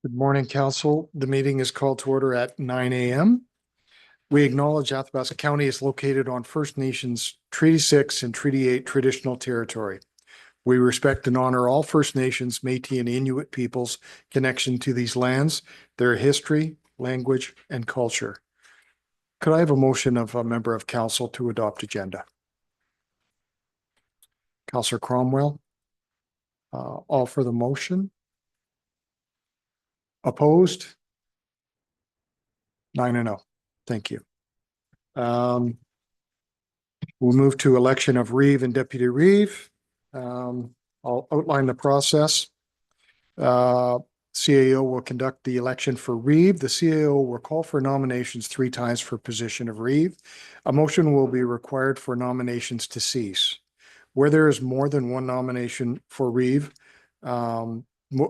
Good morning, council. The meeting is called to order at 9 a.m. We acknowledge Athabasca County is located on First Nations Treaty 6 and Treaty 8 traditional territory. We respect and honor all First Nations, Métis, and Inuit peoples' connection to these lands, their history, language, and culture. Could I have a motion of a member of council to adopt agenda? Councillor Cromwell. All for the motion? Opposed? 9-0. Thank you. We'll move to election of Reeve and Deputy Reeve. I'll outline the process. CAO will conduct the election for Reeve. The CAO will call for nominations 3 times for position of Reeve. A motion will be required for nominations to cease. Where there is more than one nomination for Reeve,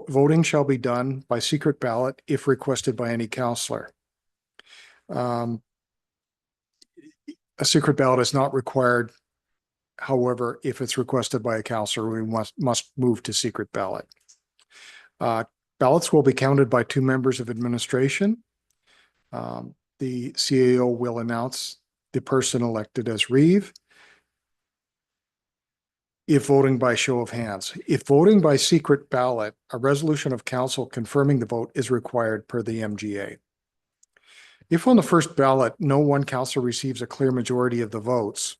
voting shall be done by secret ballot if requested by any councillor. A secret ballot is not required. However, if it's requested by a councillor, we must move to secret ballot. Ballots will be counted by 2 members of administration. The CAO will announce the person elected as Reeve. If voting by show of hands. If voting by secret ballot, a resolution of council confirming the vote is required per the MGA. If on the first ballot, no one councillor receives a clear majority of the votes,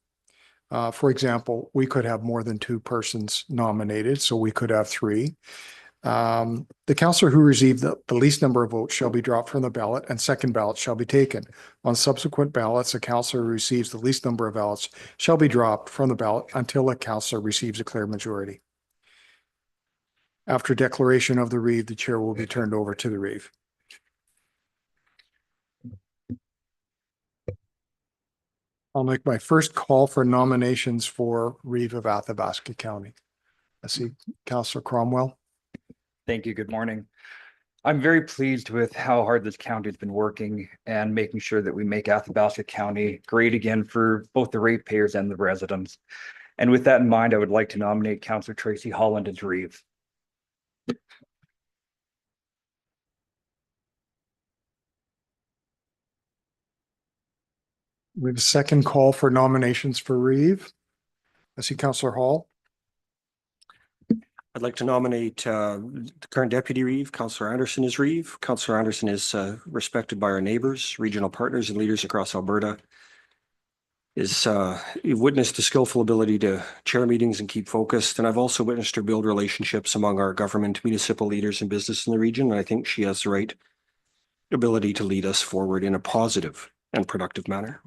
for example, we could have more than 2 persons nominated, so we could have 3. The councillor who received the least number of votes shall be dropped from the ballot and second ballot shall be taken. On subsequent ballots, a councillor who receives the least number of ballots shall be dropped from the ballot until a councillor receives a clear majority. After declaration of the Reeve, the chair will be turned over to the Reeve. I'll make my first call for nominations for Reeve of Athabasca County. I see Councillor Cromwell. Thank you. Good morning. I'm very pleased with how hard this county has been working and making sure that we make Athabasca County great again for both the ratepayers and the residents. And with that in mind, I would like to nominate Councillor Tracy Holland as Reeve. We have a second call for nominations for Reeve. I see Councillor Hall. I'd like to nominate the current Deputy Reeve, Councillor Anderson as Reeve. Councillor Anderson is respected by our neighbors, regional partners, and leaders across Alberta. You've witnessed a skillful ability to chair meetings and keep focused. And I've also witnessed her build relationships among our government, municipal leaders, and business in the region. And I think she has the right ability to lead us forward in a positive and productive manner.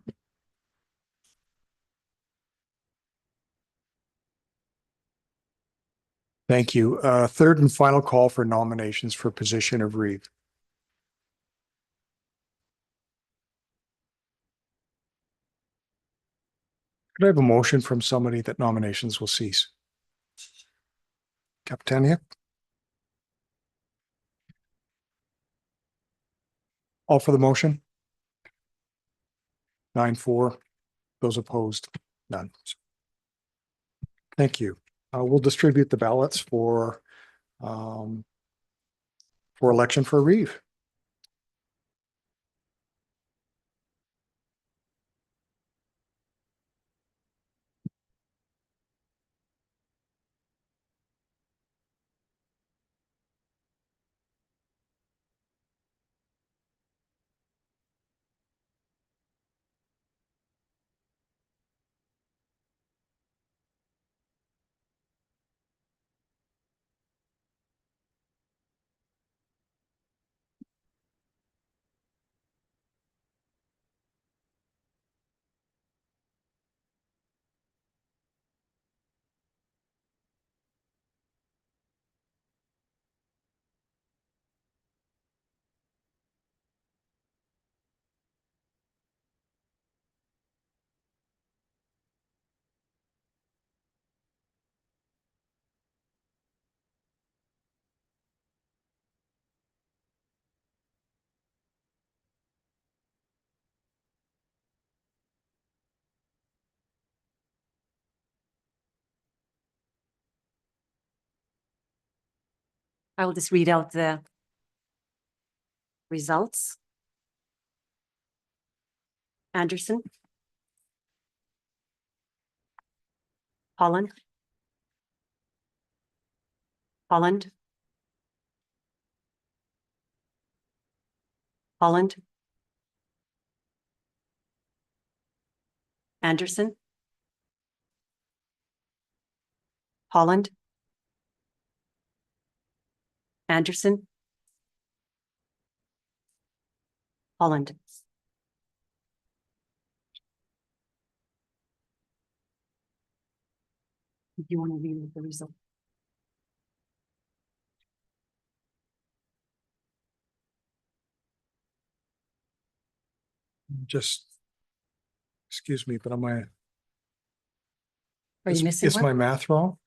Thank you. Third and final call for nominations for position of Reeve. Could I have a motion from somebody that nominations will cease? Capitania? All for the motion? 9-4. Those opposed? None. Thank you. We'll distribute the ballots for election for Reeve. I will just read out the Results. Anderson. Holland. Holland. Holland. Anderson. Holland. Anderson. Holland. Do you want to read the result? Just, excuse me, but am I, Are you missing is my one? math wrong?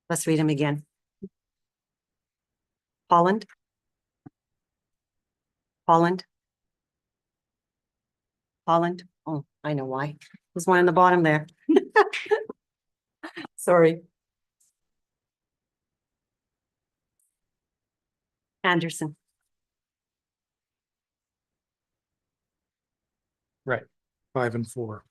Let's read them again. Holland. Holland. Holland. Oh, I know why. There's one on the bottom there. Sorry. Anderson. Right. 5 and 4.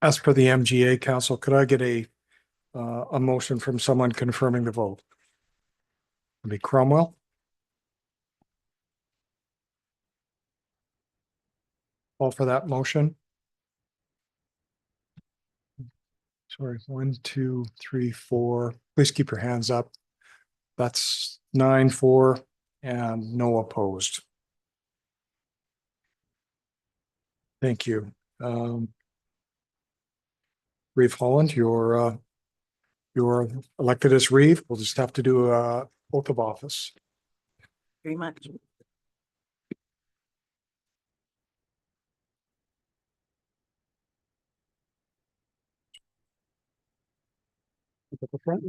As per the MGA Council, could I get a motion from someone confirming the vote? It'd be Cromwell. All for that motion. Sorry, 1, 2, 3, 4. Please keep your hands up. That's 9, 4, and no opposed. Thank you. Reeve Holland, you're elected as Reeve. We'll just have to do a oath of office. Very much. At the front.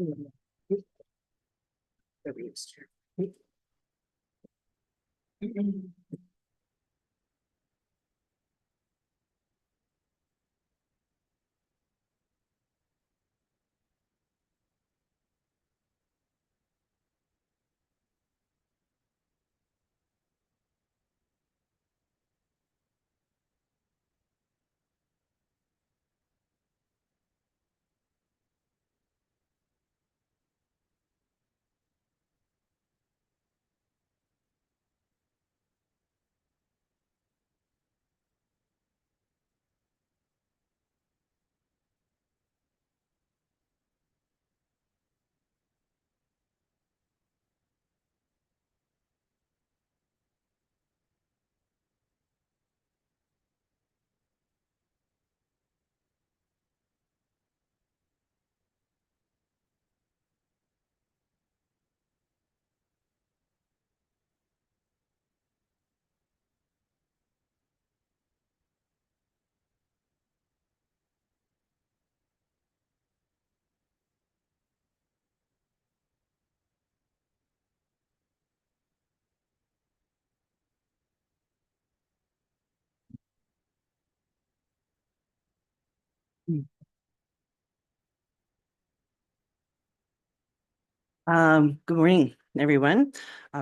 Good morning, everyone.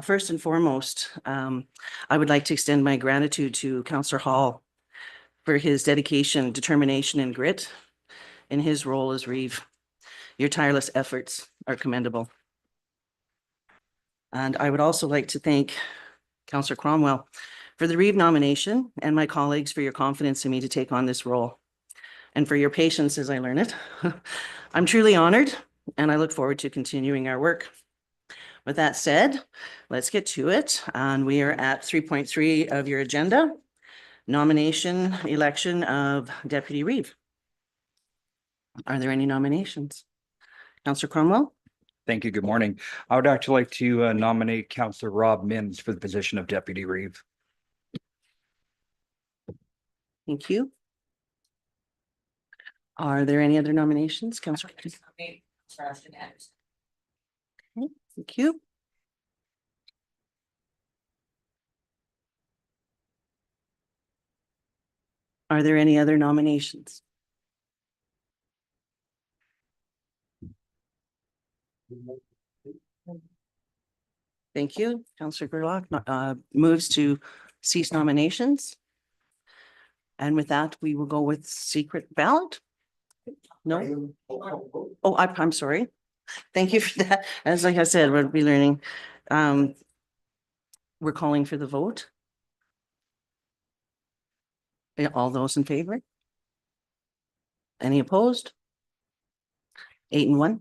First and foremost, I would like to extend my gratitude to Councillor Hall for his dedication, determination, and grit in his role as Reeve. Your tireless efforts are commendable. And I would also like to thank Councillor Cromwell for the Reeve nomination and my colleagues for your confidence in me to take on this role and for your patience as I learn it. I'm truly honored and I look forward to continuing our work. With that said, let's get to it. And we are at 3.3 of your agenda, nomination, election of Deputy Reeve. Are there any nominations? Councillor Cromwell? Thank you. Good morning. I would actually like to nominate Councillor Rob Minns for the position of Deputy Reeve. Thank you. Are there any other nominations? Councillor? Okay, thank you. Are there any other nominations? Thank you. Counselor Gerlach moves to cease nominations. And with that, we will go with secret ballot. No? Oh, I'm sorry. Thank you for that. As like I said, we'll be learning. We're calling for the vote. Yeah, all those in favor? Any opposed? 8-1.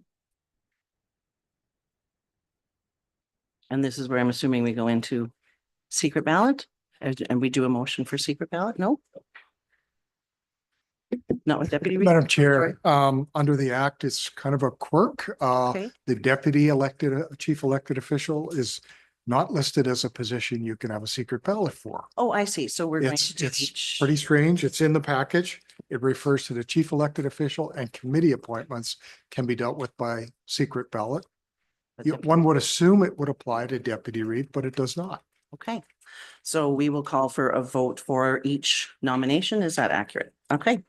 And this is where I'm assuming we go into secret ballot and we do a motion for secret ballot? No? Not with deputy? Madam Chair, under the act, it's kind of a quirk. Okay. The deputy elected, chief elected official is not listed as a position you can have a secret ballot for. Oh, I see. So we're going It's, to do it's each. pretty strange. It's in the package. It refers to the chief elected official, and committee appointments can be dealt with by secret ballot. One would assume it would apply to Deputy Reeve, but it does not. Okay, so we will call for a vote for each nomination. Is that accurate? Okay,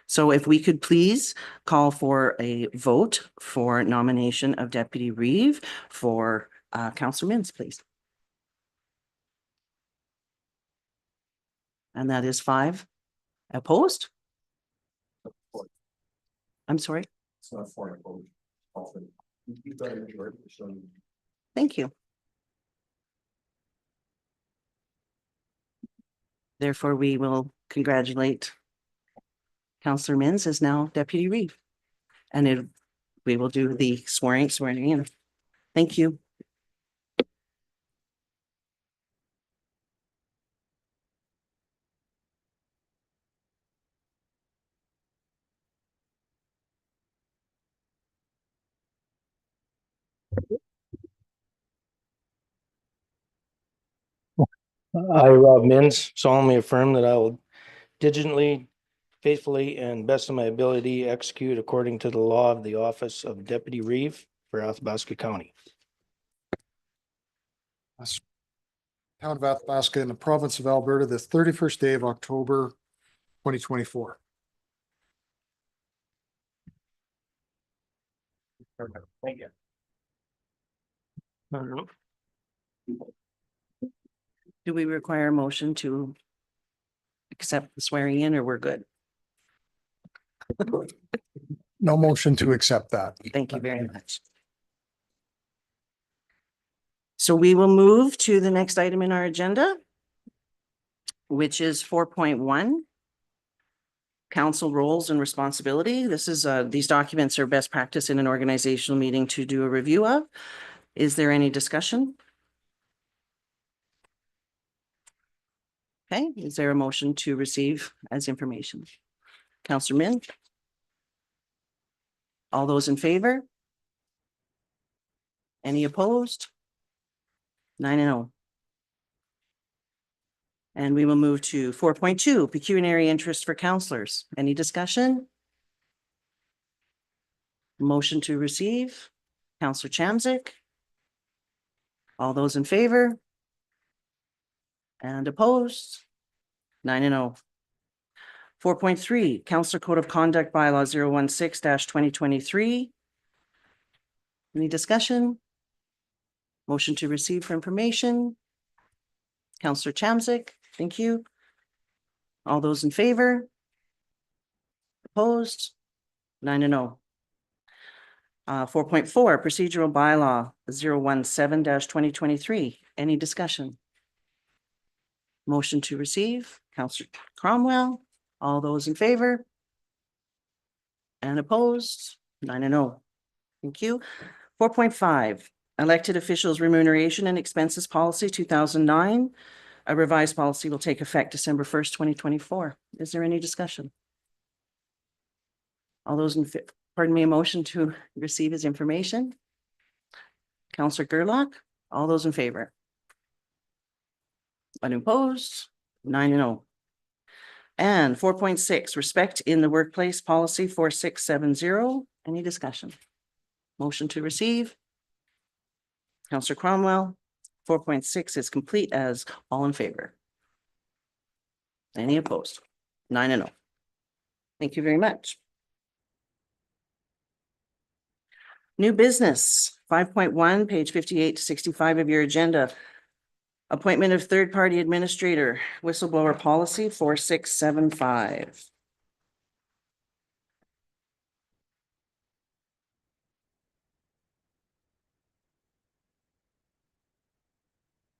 so if we could please call for a vote for nomination of Deputy Reeve for Councillor Mins, please. And that is 5. Opposed? I'm sorry. It's not for Thank you. Therefore, we will congratulate Councillor Mins as now Deputy Reeve. And we will do the swearing in. Thank you. I, Rob Mins, solemnly affirm that I will diligently, faithfully, and best of my ability execute according to the law of the office of Deputy Reeve for Athabasca County. Town of Athabasca in the province of Alberta, the 31st day of October, 2024. Thank you. Do we require a motion to accept the swearing in, or we're good? No motion to accept that. Thank you very much. So we will move to the next item in our agenda, which is 4.1. Council roles and responsibility. This is, these documents are best practice in an organizational meeting to do a review of. Is there any discussion? Okay, is there a motion to receive as information? Councillor Min? All those in favor? Any opposed? 9-0. And we will move to 4.2, pecuniary interest for councillors. Any discussion? Motion to receive, Councillor Chamzik. All those in favor? And opposed? 9-0. 4.3, Councillor Code of Conduct Bylaw 016-2023. Any discussion? Motion to receive for information. Councillor Chamzik, thank you. All those in favor? Opposed? 9-0. 4.4, procedural bylaw 017-2023. Any discussion? Motion to receive, Councillor Cromwell. All those in favor? And opposed? 9-0. Thank you. 4.5, elected officials remuneration and expenses policy 2009. A revised policy will take effect December 1st, 2024. Is there any discussion? All those in favor? Pardon me, a motion to receive his information. Councillor Gerlach, all those in favor? Unopposed, 9-0. And 4.6, respect in the workplace policy 4670. Any discussion? Motion to receive. Councillor Cromwell, 4.6 is complete as all in favor. Any opposed? 9-0. Thank you very much. New business 5.1, page 58 to 65 of your agenda. Appointment of third-party administrator, whistleblower policy 4675.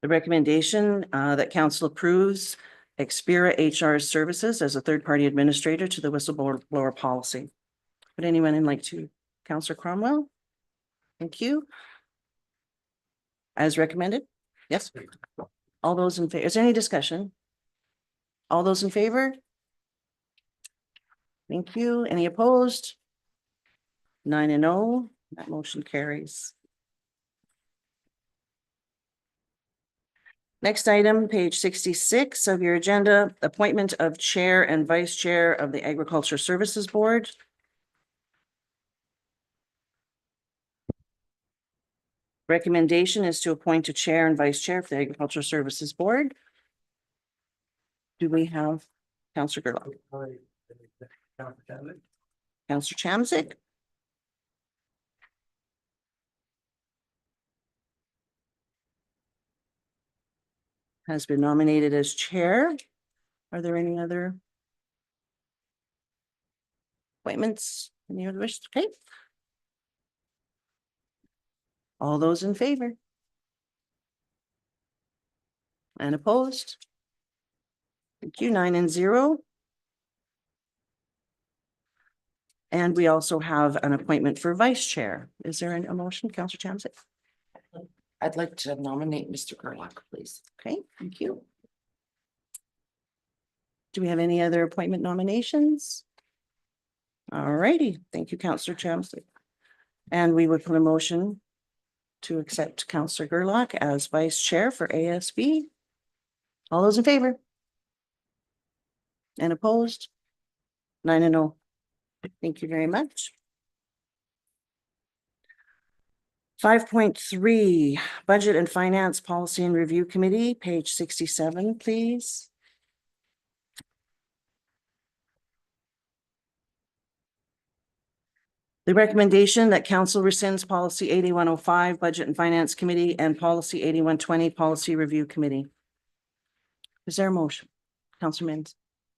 The recommendation that council approves Expira HR Services as a third-party administrator to the whistleblower policy. Would anyone like to? Councillor Cromwell? Thank you. As recommended? Yes. All those in favor, is there any discussion? All those in favor? Thank you. Any opposed? 9-0, that motion carries. Next item, page 66 of your agenda, appointment of chair and vice chair of the Agriculture Services Board. Recommendation is to appoint a chair and vice chair for the Agriculture Services Board. Do we have Councillor Gerlach? Councillor Chamzik? Has been nominated as chair. Are there any other appointments? Any other wish? Okay. All those in favor? And opposed? Thank you, 9-0. And we also have an appointment for vice chair. Is there a motion, Councillor Chamzik? I'd like to nominate Mr. Gerlach, please. Okay, thank you. Do we have any other appointment nominations? All righty, thank you, Councillor Chamzik. And we would put a motion to accept Councillor Gerlach as vice chair for ASB. All those in favor? And opposed? 9-0. Thank you very much. 5.3, Budget and Finance Policy and Review Committee, page 67, please. The recommendation that council rescinds policy 8105, Budget and Finance Committee, and policy 8120, Policy Review Committee. Is there a motion? Councillor Mins?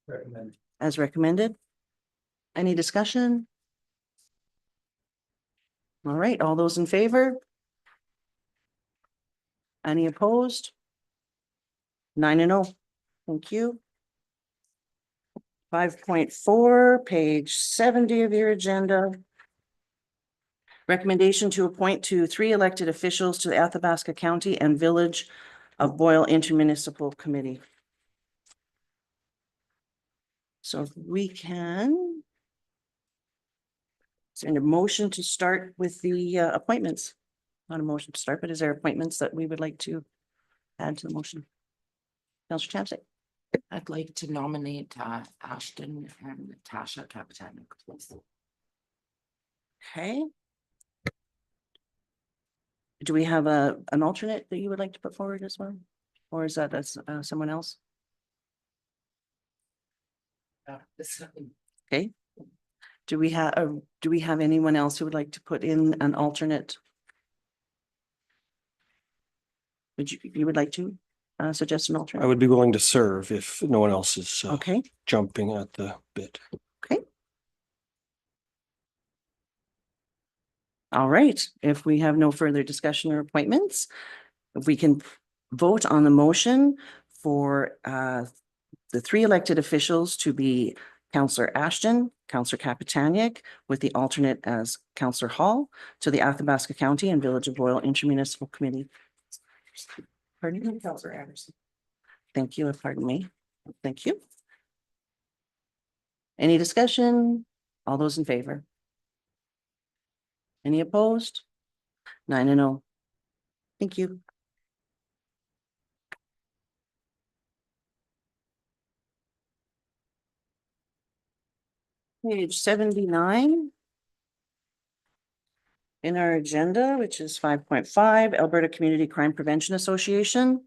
Recommend. As recommended. Any discussion? All right, all those in favor? Any opposed? 9-0. Thank you. 5.4, page 70 of your agenda. Recommendation to appoint 3 elected officials to the Athabasca County and Village of Boyle Intermunicipal Committee. So if we can. Is there a motion to start with the appointments? Not a motion to start, but is there appointments that we would like to add to the motion? Councillor Chamzik? I'd like to nominate Ashton and Natasha Kapitanek, please. Okay. Do we have an alternate that you would like to put forward as well? Or is that someone else? Okay. Do we have anyone else who would like to put in an alternate? You would like to suggest an alternate? I would be willing to serve if no one else is Okay, jumping at the bit. okay. All right, if we have no further discussion or appointments, if we can vote on the motion for the 3 elected officials to be Councillor Ashton, Councillor Kapitaniak, with the alternate as Councillor Hall to the Athabasca County and Village of Boyle Intermunicipal Committee. Pardon me, Councillor Anderson. Thank you, pardon me. Thank you. Any discussion? All those in favor? Any opposed? 9-0. Thank you. Page 79. In our agenda, which is 5.5, Alberta Community Crime Prevention Association.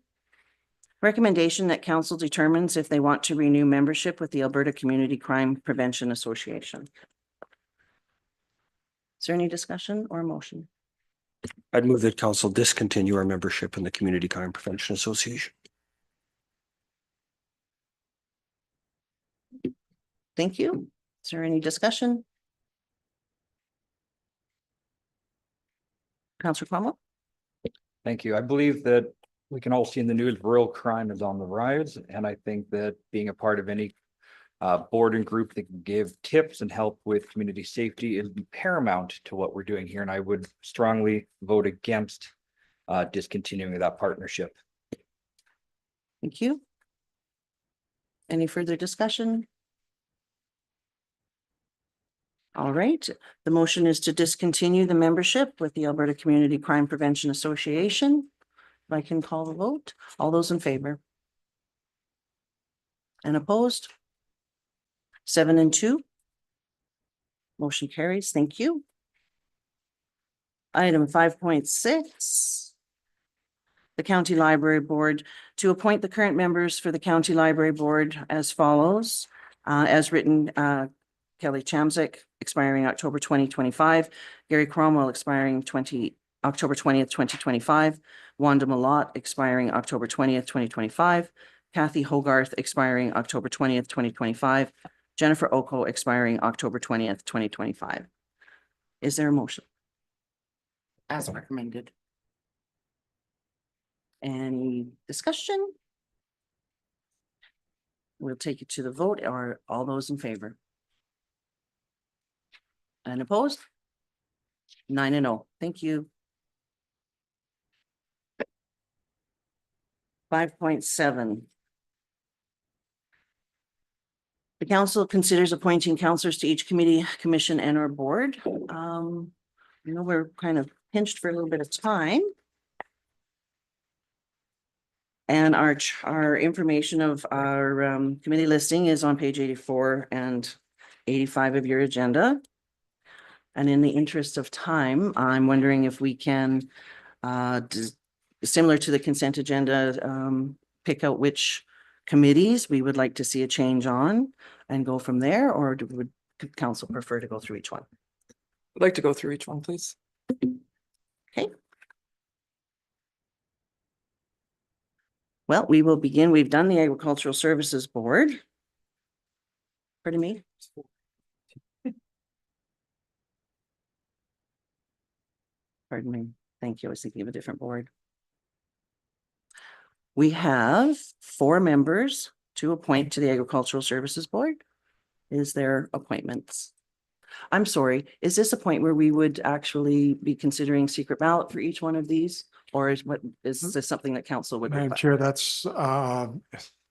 Recommendation that council determines if they want to renew membership with the Alberta Community Crime Prevention Association. Is there any discussion or motion? I'd move that council discontinue our membership in the Community Crime Prevention Association. Thank you. Is there any discussion? Counselor Cromwell? Thank you. I believe that we can all see in the news, rural crime is on the rise, and I think that being a part of any board and group that can give tips and help with community safety is paramount to what we're doing here, and I would strongly vote against discontinuing that partnership. Thank you. Any further discussion? All right, the motion is to discontinue the membership with the Alberta Community Crime Prevention Association. If I can call the vote, all those in favor? And opposed? 7 and 2. Motion carries. Thank you. Item 5.6. The County Library Board to appoint the current members for the County Library Board as follows, as written, Kelly Chamzik, expiring October 2025, Gary Cromwell, expiring October 20th, 2025, Wanda Malott, expiring October 20th, 2025, Kathy Hogarth, expiring October 20th, 2025, Jennifer Oko, expiring October 20th, 2025. Is there a motion? As recommended. Any discussion? We'll take it to the vote. Are all those in favor? And opposed? 9 and 0. Thank you. 5.7. The council considers appointing councillors to each committee, commission, and or board. We're kind of pinched for a little bit of time. And our information of our committee listing is on page 84 and 85 of your agenda. And in the interest of time, I'm wondering if we can, similar to the consent agenda, pick out which committees we would like to see a change on and go from there, or would council prefer to go through each one? I'd like to go through each one, please. Okay. Well, we will begin. We've done the Agricultural Services Board. Pardon me? Pardon me. Thank you. I was thinking of a different board. We have 4 members to appoint to the Agricultural Services Board. Is there appointments? I'm sorry, is this a point where we would actually be considering secret ballot for each one of these? Or is this something that council would? Madam require? Chair, that's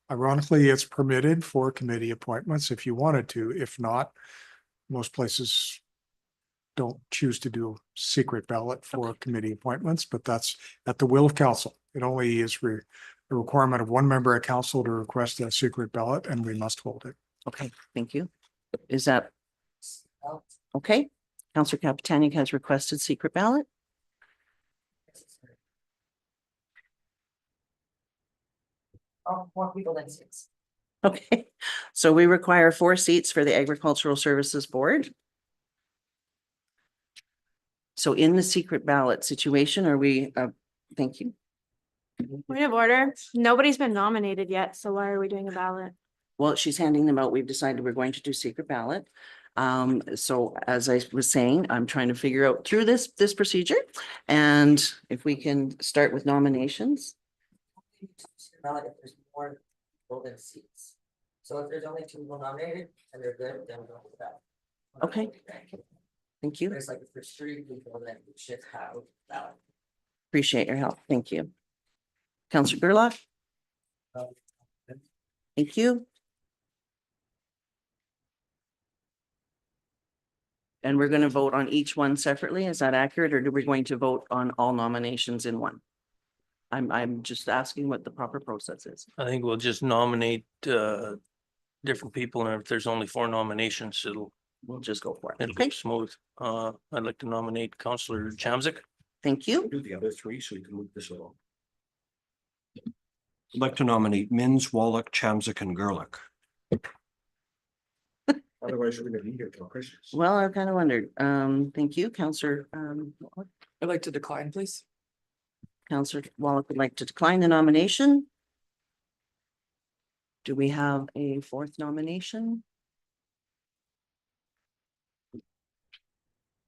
ironically, it's permitted for committee appointments if you wanted to. If not, most places don't choose to do secret ballot for committee appointments, but that's at the will of council. It only is a requirement of one member of council to request a secret ballot, and we must hold it. Okay, thank you. Is that okay? Councillor Kapitanic has requested secret ballot. More people than 6. Okay, so we require 4 seats for the Agricultural Services Board. So in the secret ballot situation, are we, thank you. Point of order, nobody's been nominated yet, so why are we doing a ballot? Well, she's handing them out. We've decided we're going to do secret ballot. So as I was saying, I'm trying to figure out through this procedure. And if we can start with nominations. If there's more people than seats. So if there's only 2 people nominated and they're good, then we'll go with that. Okay. Thank you. There's like if there's 3 people, then we should have ballot. Appreciate your help. Thank you. Councillor Gerlach. Thank you. And we're going to vote on each one separately. Is that accurate, or are we going to vote on all nominations in one? I'm just asking what the proper process is. I think we'll just nominate different people, and if there's only 4 nominations, We'll just go for it. it'll Okay, be smooth. I'd like to nominate Councillor Chamzik. thank you. Do the other 3 so you can move this along. I'd like to nominate Mins, Wallach, Chamzik, and Gerlach. Otherwise, we're gonna be here till Christmas. Well, I kind of wondered. Thank you, Counselor. I'd like to decline, please. Counselor Wallach would like to decline the nomination. Do we have a fourth nomination?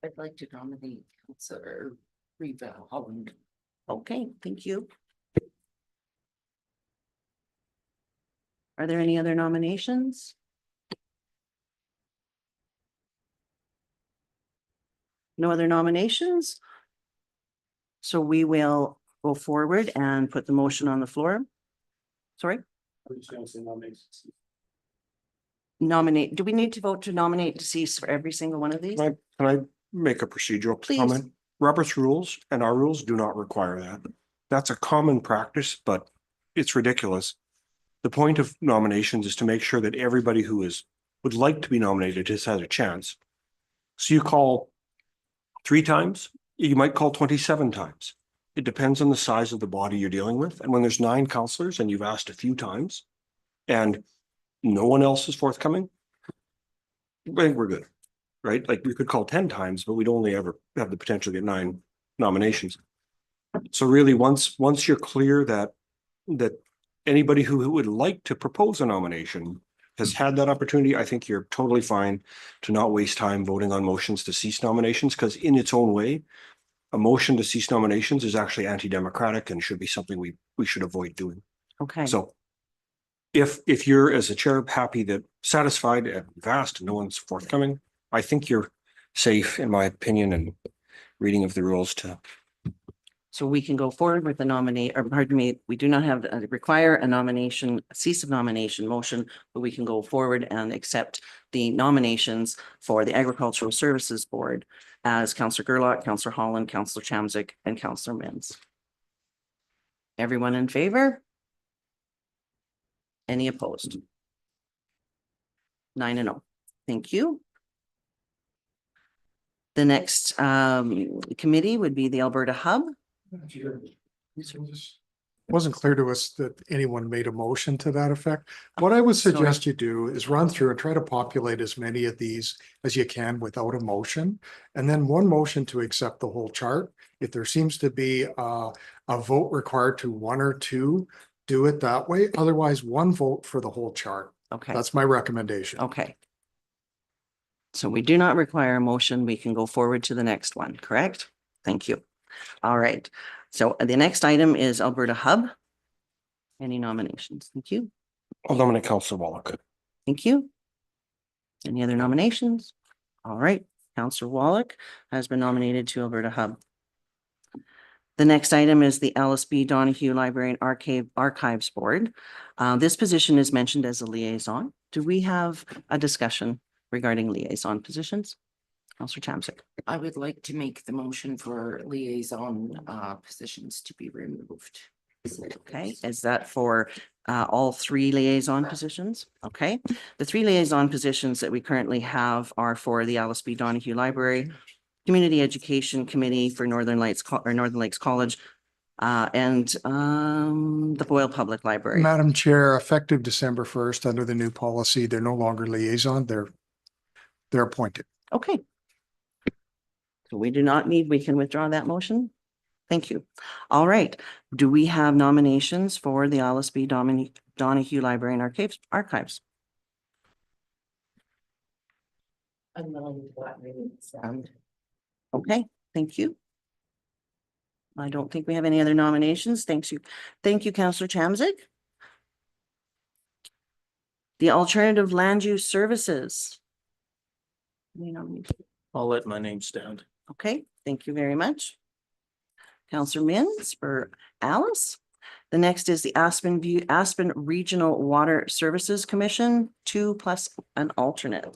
I'd like to nominate Councillor Reva Holland. Okay, thank you. Are there any other nominations? No other nominations? So we will go forward and put the motion on the floor. Sorry, nominate, do we need to vote to nominate deceased for every single one of these? Can I make a procedural Please. comment? Robert's rules and our rules do not require that. That's a common practice, but it's ridiculous. The point of nominations is to make sure that everybody who would like to be nominated just has a chance. So you call 3 times, you might call 27 times. It depends on the size of the body you're dealing with. And when there's 9 counselors and you've asked a few times and no one else is forthcoming, I think we're good, right? Like we could call 10 times, but we'd only ever have the potential to get 9 nominations. So really, once you're clear that anybody who would like to propose a nomination has had that opportunity, I think you're totally fine to not waste time voting on motions to cease nominations, because in its own way, a motion to cease nominations is actually anti-democratic and should be something we should avoid doing. Okay, So if you're, as a chair, satisfied and vast, no one's forthcoming, I think you're safe, in my opinion, and reading of the rules to. so we can go forward with the nominate, or pardon me, we do not have require a nomination, a cease of nomination motion, but we can go forward and accept the nominations for the Agricultural Services Board as Councillor Gerlach, Councillor Holland, Councillor Chamzik, and Councillor Mins. Everyone in favor? Any opposed? 9-0. Thank you. The next committee would be the Alberta Hub. Wasn't clear to us that anyone made a motion to that effect. What I would suggest you do is run through and try to populate as many of these as you can without a motion. And then one motion to accept the whole chart. If there seems to be a vote required to 1 or 2, do it that way. Otherwise, 1 vote for the whole chart. Okay, That's my recommendation. okay. So we do not require a motion. We can go forward to the next one, correct? Thank you. All right. So the next item is Alberta Hub. Any nominations? Thank you. I'll nominate Councillor Wallach. Thank you. Any other nominations? All right. Councillor Wallach has been nominated to Alberta Hub. The next item is the LSB Donahue Library and Archives Board. This position is mentioned as a liaison. Do we have a discussion regarding liaison positions? Councillor Chamzik. I would like to make the motion for liaison positions to be removed. Okay, is that for all 3 liaison positions? Okay, the 3 liaison positions that we currently have are for the LSB Donahue Library, Community Education Committee for Northern Lakes College, and the Boyle Public Library. Madam Chair, effective December 1st, under the new policy, they're no longer liaison, they're appointed. Okay. So we do not need, we can withdraw that motion. Thank you. All right. Do we have nominations for the LSB Donahue Library and Archives? I'm willing to let me stand. Okay, thank you. I don't think we have any other nominations. Thank you, Councillor Chamzik. The Alternative Land Use Services. I'll let my name stand. Okay, thank you very much. Councillor Mins for Alice. The next is the Aspen Regional Water Services Commission, 2 plus an alternate.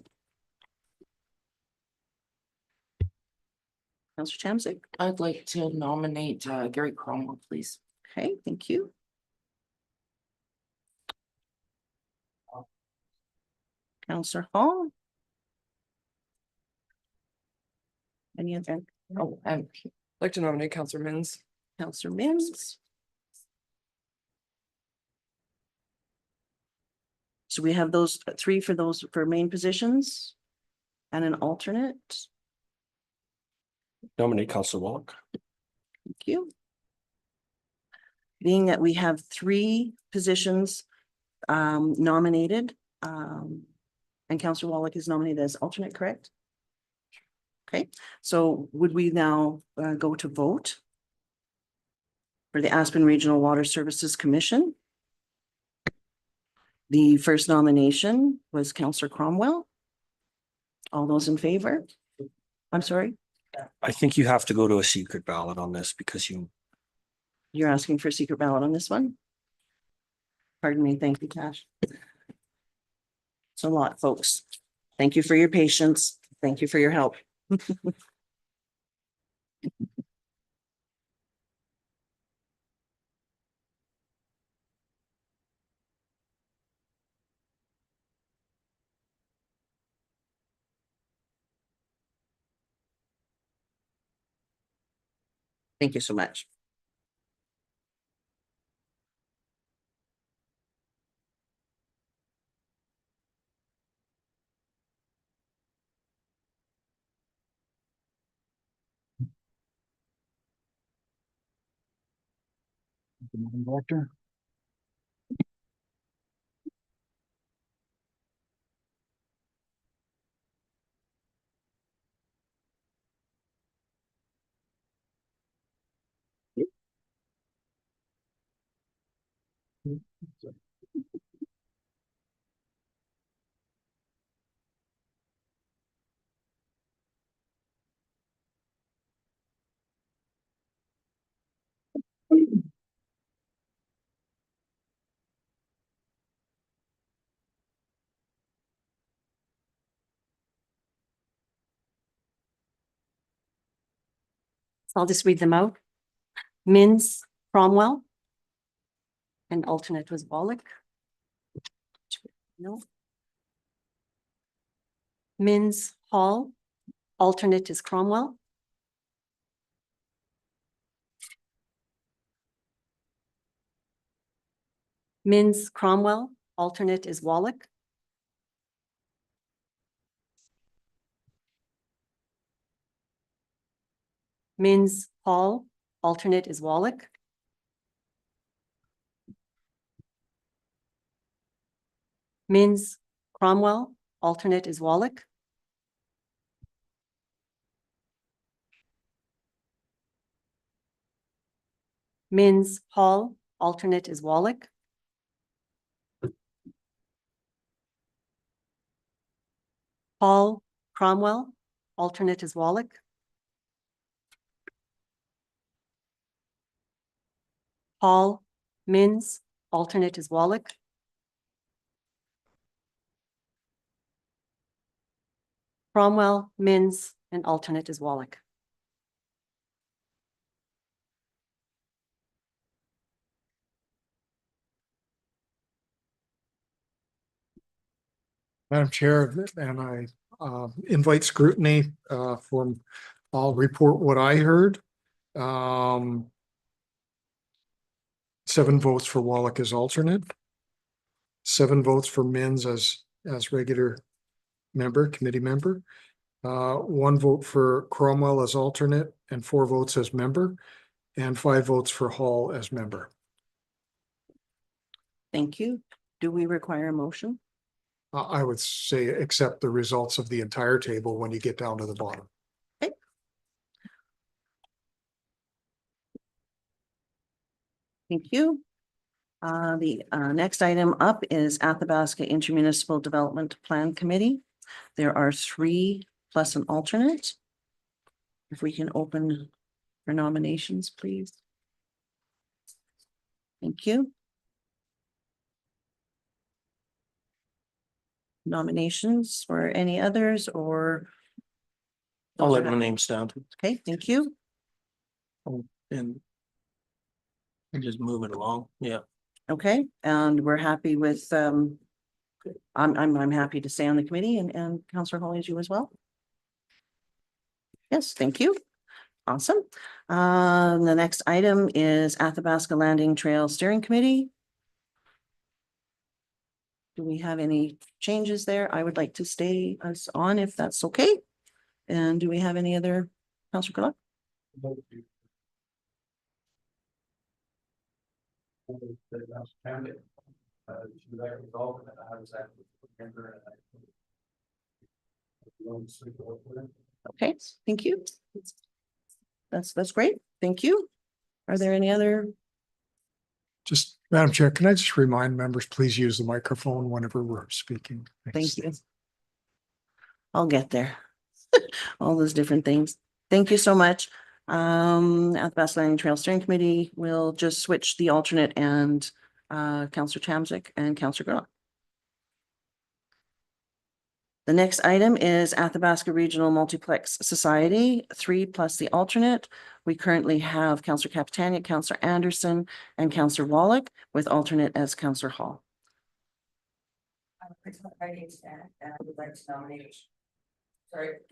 Councillor Chamzik. I'd like to nominate Gary Cromwell, please. Okay, thank you. Councillor Hall. Any other? Oh, and I'd like to nominate Councillor Mins. Councillor Mims. So we have those three for those for main positions and an alternate. Nominate Councillor Wallach. Thank you. Being that we have three positions nominated, and Councillor Wallach is nominated as alternate, correct? Okay, so would we now go to vote for the Aspen Regional Water Services Commission? The first nomination was Councillor Cromwell. All those in favor? I'm sorry, I think you have to go to a secret ballot on this because you're asking for a secret ballot on this one? Pardon me, thank you, Tash. It's a lot, folks. Thank you for your patience. Thank you for your help. Thank you so much. Madam Director. So I'll just read them out. Mins, Cromwell. And alternate was Wallach. No. Mins, Hall. Alternate is Cromwell. Mins, Cromwell. Alternate is Wallach. Mins, Hall. Alternate is Wallach. Mins, Cromwell. Alternate is Wallach. Mins, Hall. Alternate is Wallach. Hall, Cromwell. Alternate is Wallach. Hall, Mins. Alternate is Wallach. Cromwell, Mins, and alternate is Wallach. Madam Chair, and I invite scrutiny from, I'll report what I heard. 7 votes for Wallach as alternate. 7 votes for Mins as regular member, committee member. 1 vote for Cromwell as alternate and 4 votes as member, and 5 votes for Hall as member. Thank you. Do we require a motion? I would say accept the results of the entire table when you get down to the bottom. Thank you. The next item up is Athabasca Intermunicipal Development Plan Committee. There are 3 plus an alternate. If we can open for nominations, please. Thank you. Nominations or any others or? I'll those let are- my name stand Okay, thank you. and just move it along. Yeah. Okay, and we're happy with, I'm happy to stay on the committee and Councillor Holly, is you as well? Yes, thank you. Awesome. The next item is Athabasca Landing Trail Steering Committee. Do we have any changes there? I would like to stay as on if that's okay. And do we have any other, Councillor Gulak? Okay, thank you. That's great. Thank you. Are there any other? Just, Madam Chair, can I just remind members, please use the microphone whenever we're speaking? Thank you. I'll get there. All those different things. Thank you so much. Athabasca Landing Trail Steering Committee will just switch the alternate and Councillor Chamzik and Councillor Gurlock. The next item is Athabasca Regional Multiplex Society, 3 plus the alternate. We currently have Councillor Capitania, Councillor Anderson, and Councillor Wallach with alternate as Councillor Hall.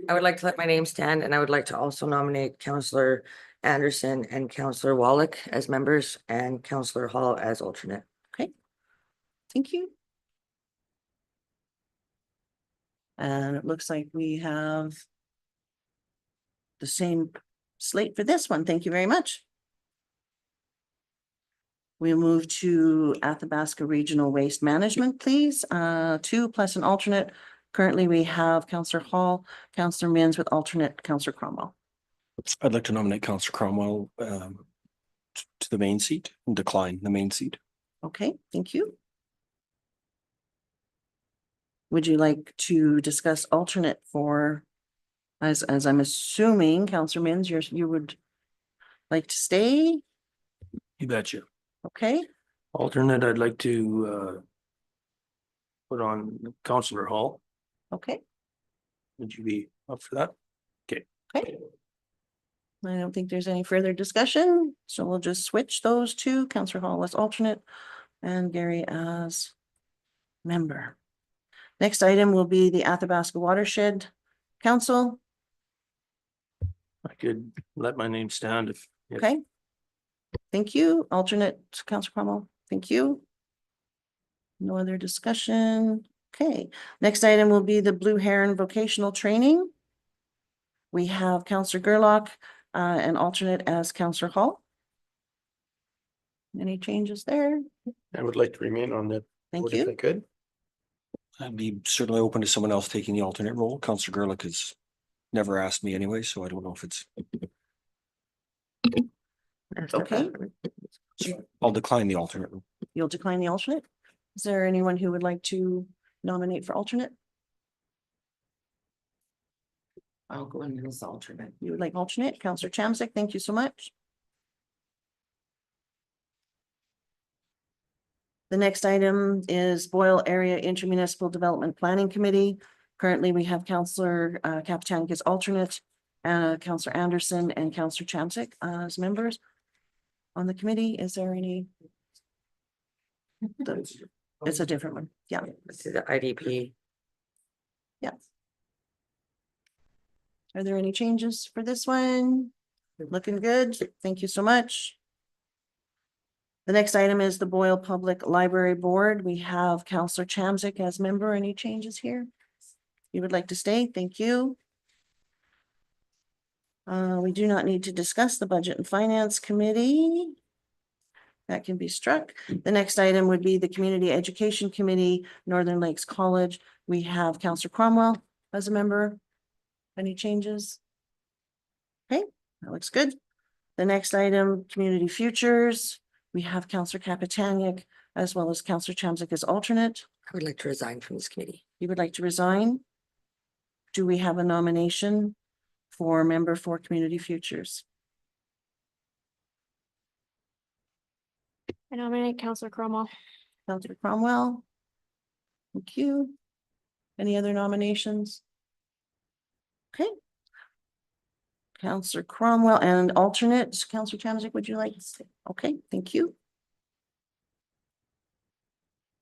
I would like to let my name stand, and I would like to also nominate Councillor Anderson and Councillor Wallach as members and Councillor Hall as alternate. Okay, thank you. And it looks like we have the same slate for this one. Thank you very much. We'll move to Athabasca Regional Waste Management, please. 2 plus an alternate. Currently, we have Councillor Hall, Councillor Mins with alternate Councillor Cromwell. I'd like to nominate Councillor Cromwell to the main seat and decline the main seat. Okay, thank you. Would you like to discuss alternate for, as I'm assuming, Councillor Mins, you would like to stay? You betcha. Okay, Alternate, I'd like to put on Councillor Hall. okay, Would you be up for that? okay. I don't think there's any further discussion, so we'll just switch those two, Councillor Hall as alternate and Gary as member. Next item will be the Athabasca Watershed Council. I could let my name stand if. Okay. Thank you. Alternate, Councillor Cromwell. Thank you. No other discussion. Okay. Next item will be the Blue Heron Vocational Training. We have Councillor Gurlock, an alternate as Councillor Hall. Any changes there? I would like to remain on that. Thank board if I you. could. I'd be certainly open to someone else taking the alternate role. Councillor Gurlick has never asked me anyway, so I don't know if it's, Okay. I'll decline the alternate role. You'll decline the alternate? Is there anyone who would like to nominate for alternate? I'll go in as alternate. You would like alternate? Councillor Chamzik, thank you so much. The next item is Boyle Area Intermunicipal Development Planning Committee. Currently, we have Councillor Capitanic as alternate, Councillor Anderson and Councillor Chamzik as members on the committee. Is there any? It's a different one. Yeah. This is the IDP. Yeah. Are there any changes for this one? Looking good. Thank you so much. The next item is the Boyle Public Library Board. We have Councillor Chamzik as member. Any changes here? You would like to stay? Thank you. We do not need to discuss the Budget and Finance Committee. That can be struck. The next item would be the Community Education Committee, Northern Lakes College. We have Councillor Cromwell as a member. Any changes? Okay, that looks good. The next item, Community Futures. We have Councillor Capitanic as well as Councillor Chamzik as alternate. I would like to resign from this committee. You would like to resign? Do we have a nomination for member for Community Futures? I nominate Councillor Cromwell. Councillor Cromwell. Thank you. Any other nominations? Okay. Councillor Cromwell and alternate, Councillor Chamzik, would you like to say? Okay, thank you.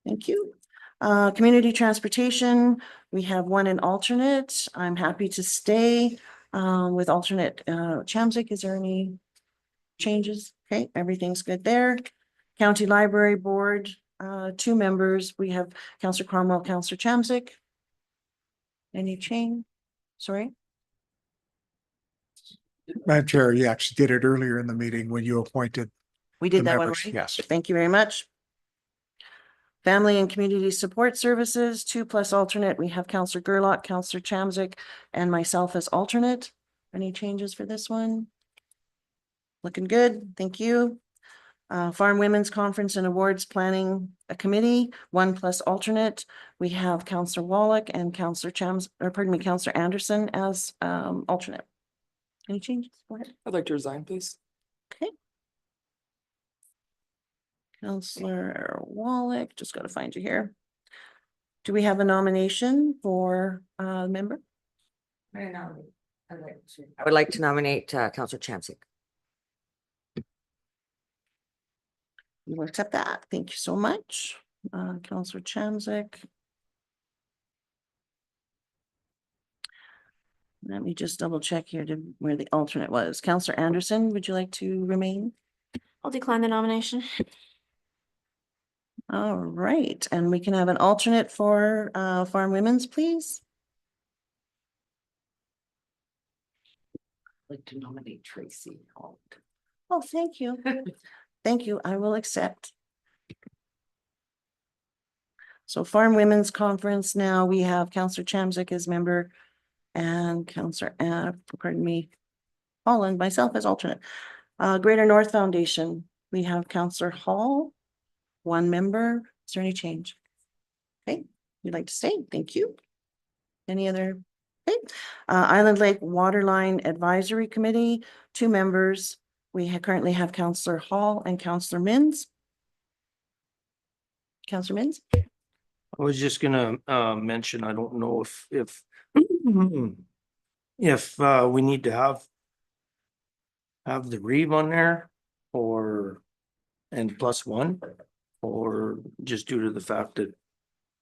Thank you. Community Transportation, we have one in alternate. I'm happy to stay with alternate Chamzik. Is there any changes? Okay, everything's good there. County Library Board, two members. We have Counselor Cromwell, Counselor Chamzik. Any change? Sorry? Madam Chair, you actually did it earlier in the meeting when you appointed We the did that one, members. right? Yes. Thank you very much. Family and Community Support Services, 2+ alternate. We have Counselor Gerlach, Counselor Chamzik, and myself as alternate. Any changes for this one? Looking good. Thank you. Farm Women's Conference and Awards Planning Committee, 1+ alternate. We have Counselor Wallach and Counselor Counselor Anderson as alternate. Any changes? Go ahead. I'd like to resign, please. Okay. Counselor Wallach, just gotta find you here. Do we have a nomination for member? I would like to nominate Counselor Chamzik. You will accept that. Thank you so much. Counselor Chamzik. Let me just double check here to where the alternate was. Counselor Anderson, would you like to remain? I'll decline the nomination. All right, and we can have an alternate for Farm Women's, please. I'd like to nominate Tracy. Oh, thank you. Thank you. I will accept. So Farm Women's Conference, now we have Counselor Chamzik as member and Counselor, Holland, myself as alternate. Greater North Foundation, we have Counselor Hall, 1 member. Is there any change? Okay, you'd like to stay? Thank you. Any other? Okay, Island Lake Waterline Advisory Committee, 2 members. We currently have Counselor Hall and Counselor Mins. Counselor Mins? I was just gonna mention, I don't know if we need to have the Reeve on there or and +1, or just due to the fact that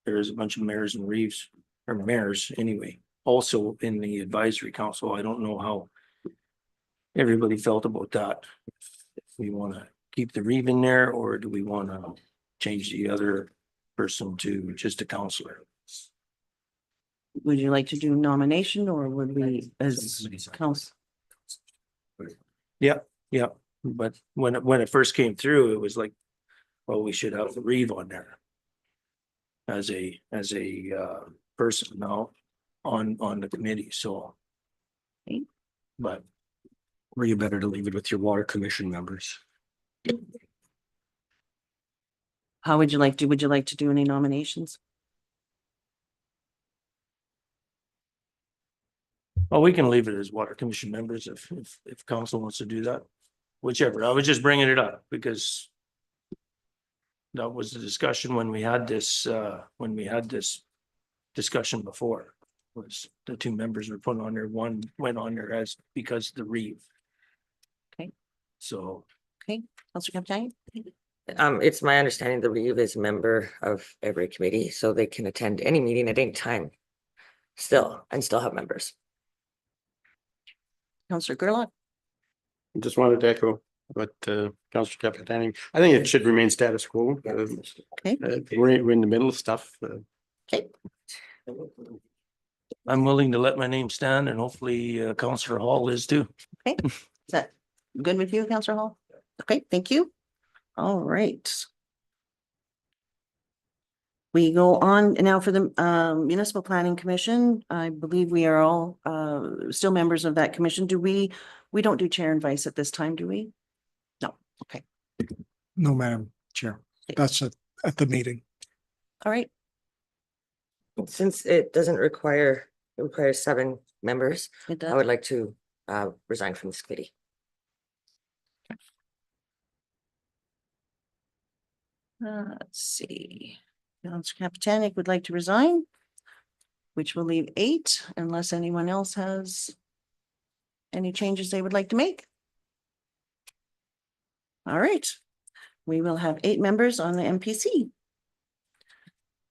there's a bunch of mayors and Reeves, or mayors anyway, also in the advisory council. I don't know how everybody felt about that. If we want to keep the Reeve in there, or do we want to change the other person to just a counselor? Would you like to do nomination or would we as council? Yeah, but when it first came through, it was like, well, we should have the Reeve on there as a person now on the committee, so. Okay. But Were you better to leave it with your water commission members? How would you like to do any nominations? well, we can leave it as water commission members if council wants to do that. Whichever, I was just bringing it up because that was the discussion when we had this discussion before, was the 2 members were put on there, 1 went on there as because the Reeve. Okay. So, Counselor Captain? It's my understanding the Reeve is a member of every committee, so they can attend any meeting at any time. Still have members. Counselor Gerlach? Just wanted to echo what Councillor Capitani, I think it should remain status quo. Okay. We're in the middle of stuff. Okay. I'm willing to let my name stand and hopefully Councillor Hall is too. Okay, is that good with you, Counselor Hall? Okay, thank you. All right. We go on now for the Municipal Planning Commission. I believe we are all still members of that commission. We don't do chair and vice at this time, do we? No, okay, No, Madam Chair. That's at the meeting. all right. Since it doesn't require, it requires 7 members, It I does. would like to resign from this committee. Let's see. Counselor Capitanic would like to resign, which will leave 8 unless anyone else has any changes they would like to make. All right, we will have 8 members on the MPC.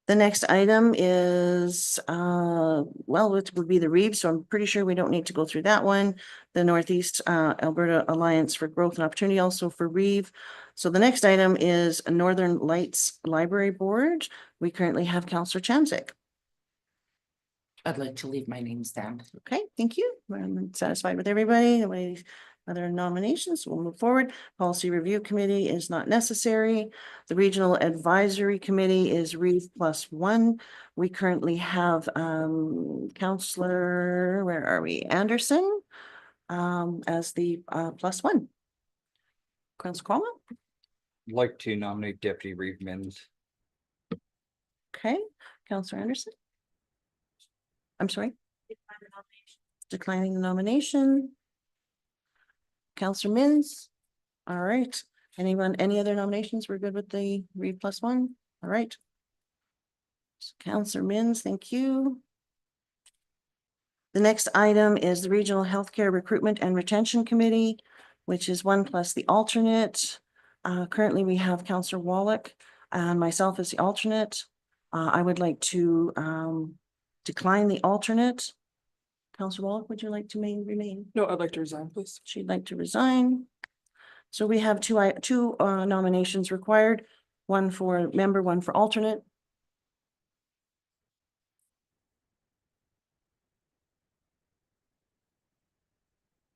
The next item is, well, it would be the Reeves, so I'm pretty sure we don't need to go through that one. The Northeast Alberta Alliance for Growth and Opportunity, also for Reeve. So the next item is a Northern Lights Library Board. We currently have Counselor Chamzik. I'd like to leave my name stand. Okay, thank you. I'm satisfied with everybody. Any other nominations? We'll move forward. Policy Review Committee is not necessary. The Regional Advisory Committee is Reeve +1. We currently have Counselor, where are we? Anderson as the +1. Counselor Cromwell? I'd like to nominate Deputy Reeve Mins. Okay, Counselor Anderson? I'm sorry? Declining the nomination. Counselor Mins? All right. Anyone, any other nominations? We're good with the Reeve +1? All right. Counselor Mins, thank you. The next item is the Regional Healthcare Recruitment and Retention Committee, which is 1 plus the alternate. Currently, we have Counselor Wallach and myself as the alternate. I would like to decline the alternate. Counselor Wallach, would you like to remain? No, I'd like to resign, please. She'd like to resign. So we have two nominations required, one for member, one for alternate.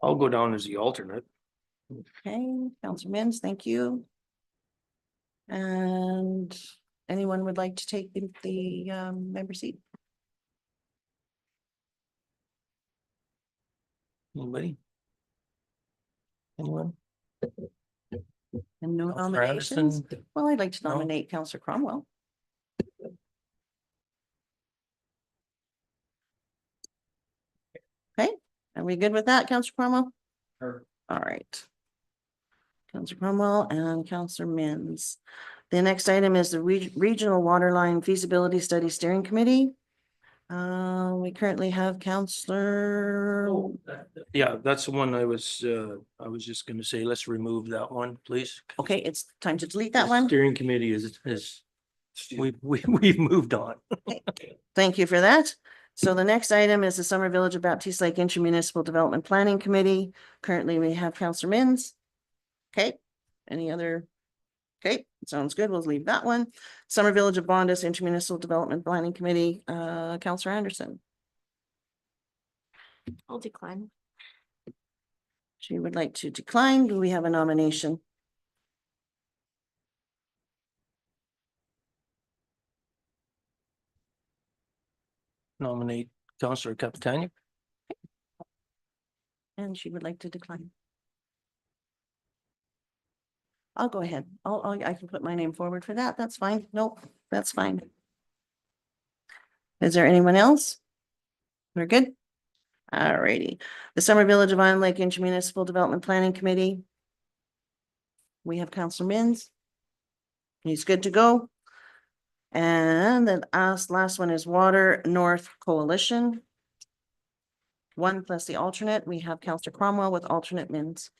I'll go down as the alternate. Okay, Counselor Mins, thank you. And anyone would like to take the member seat? Anybody? Anyone? And no Counselor nominations? Anderson? Well, I'd like to No. nominate Counselor Cromwell. Okay, are we good with that, Counselor Cromwell? Sure. All right. Counselor Cromwell and Counselor Mins. The next item is the Regional Waterline Feasibility Study Steering Committee. We currently have Counselor. Yeah, that's the one I was just gonna say, let's remove that one, please. Okay, it's time to delete that The one. Steering committee is, we've moved on. Thank you for that. So the next item is the Summer Village of Baptiste Lake Intermunicipal Development Planning Committee. Currently, we have Counselor Mins. Okay, any other? Okay, sounds good. We'll leave that one. Summer Village of Bondas Intermunicipal Development Planning Committee, Counselor Anderson. I'll decline. She would like to decline. Do we have a nomination? Nominate Counselor Capitani. And she would like to decline. I'll go ahead. I can put my name forward for that. That's fine. Nope, that's fine. Is there anyone else? We're good? All righty. The Summer Village of Island Lake Intermunicipal Development Planning Committee. We have Counselor Mins. He's good to go. And then last one is Water North Coalition. 1 plus the alternate. We have Counselor Cromwell with alternate Mins.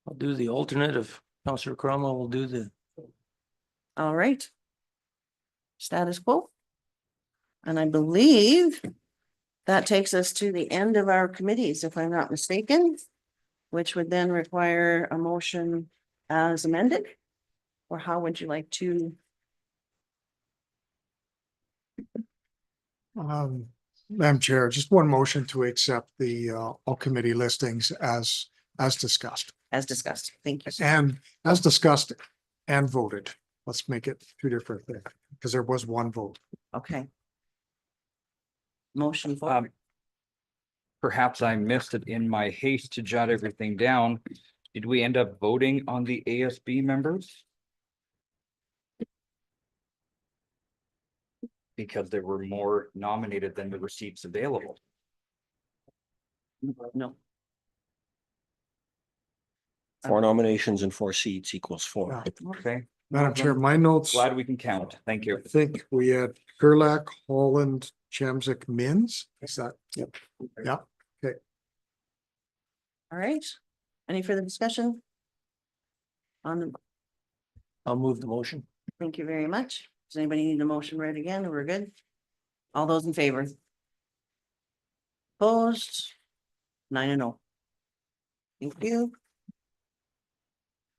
I'll do the alternate if Counselor Cromwell will do the. All right. Status quo. And I believe that takes us to the end of our committees, if I'm not mistaken, which would then require a motion as amended. Or how would you like to? Madam Chair, just one motion to accept the all committee listings as discussed. As discussed. Thank you. And as discussed and voted. Let's make it two different things, because there was one vote. Okay. Motion forward. Perhaps I missed it in my haste to jot everything down. Did we end up voting on the ASB members? Because there were more nominated than the receipts available. No. 4 nominations and 4 seats equals 4. Yeah. Okay, Madam Chair, my notes, glad we can count. Thank you. I think we had Gerlach, Holland, Chamzik, Mins. Is that? Yep. Yeah. All right. Any further discussion? On the, I'll move the motion. thank you very much. Does anybody need a motion read again? We're good? All those in favor? Opposed? 9-0. Thank you.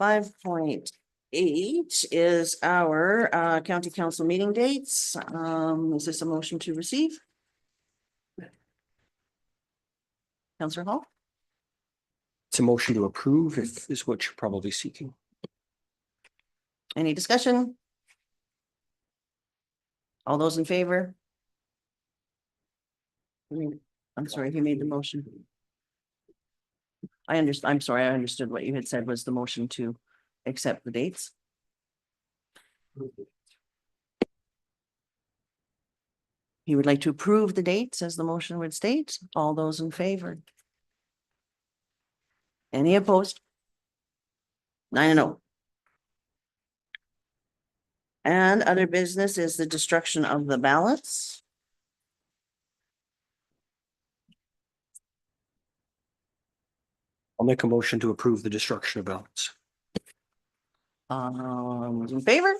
5.8 is our county council meeting dates. Is this a motion to receive? Councillor Hall? It's a motion to approve if is what you're probably seeking. Any discussion? All those in favor? I'm sorry, who made the motion? I'm sorry, I understood what you had said was the motion to accept the dates. You would like to approve the dates as the motion would state. All those in favor? Any opposed? 9-0. And other business is the destruction of the ballots. I'll make a motion to approve the destruction of ballots. In favor?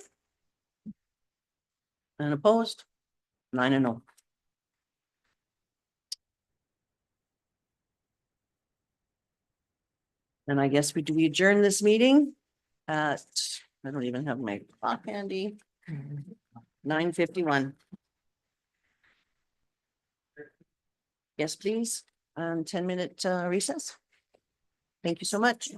And opposed? 9-0. And I guess we adjourn this meeting at, I don't even have my clock handy. 9:51. Yes, please. 10-minute recess. Thank you so much.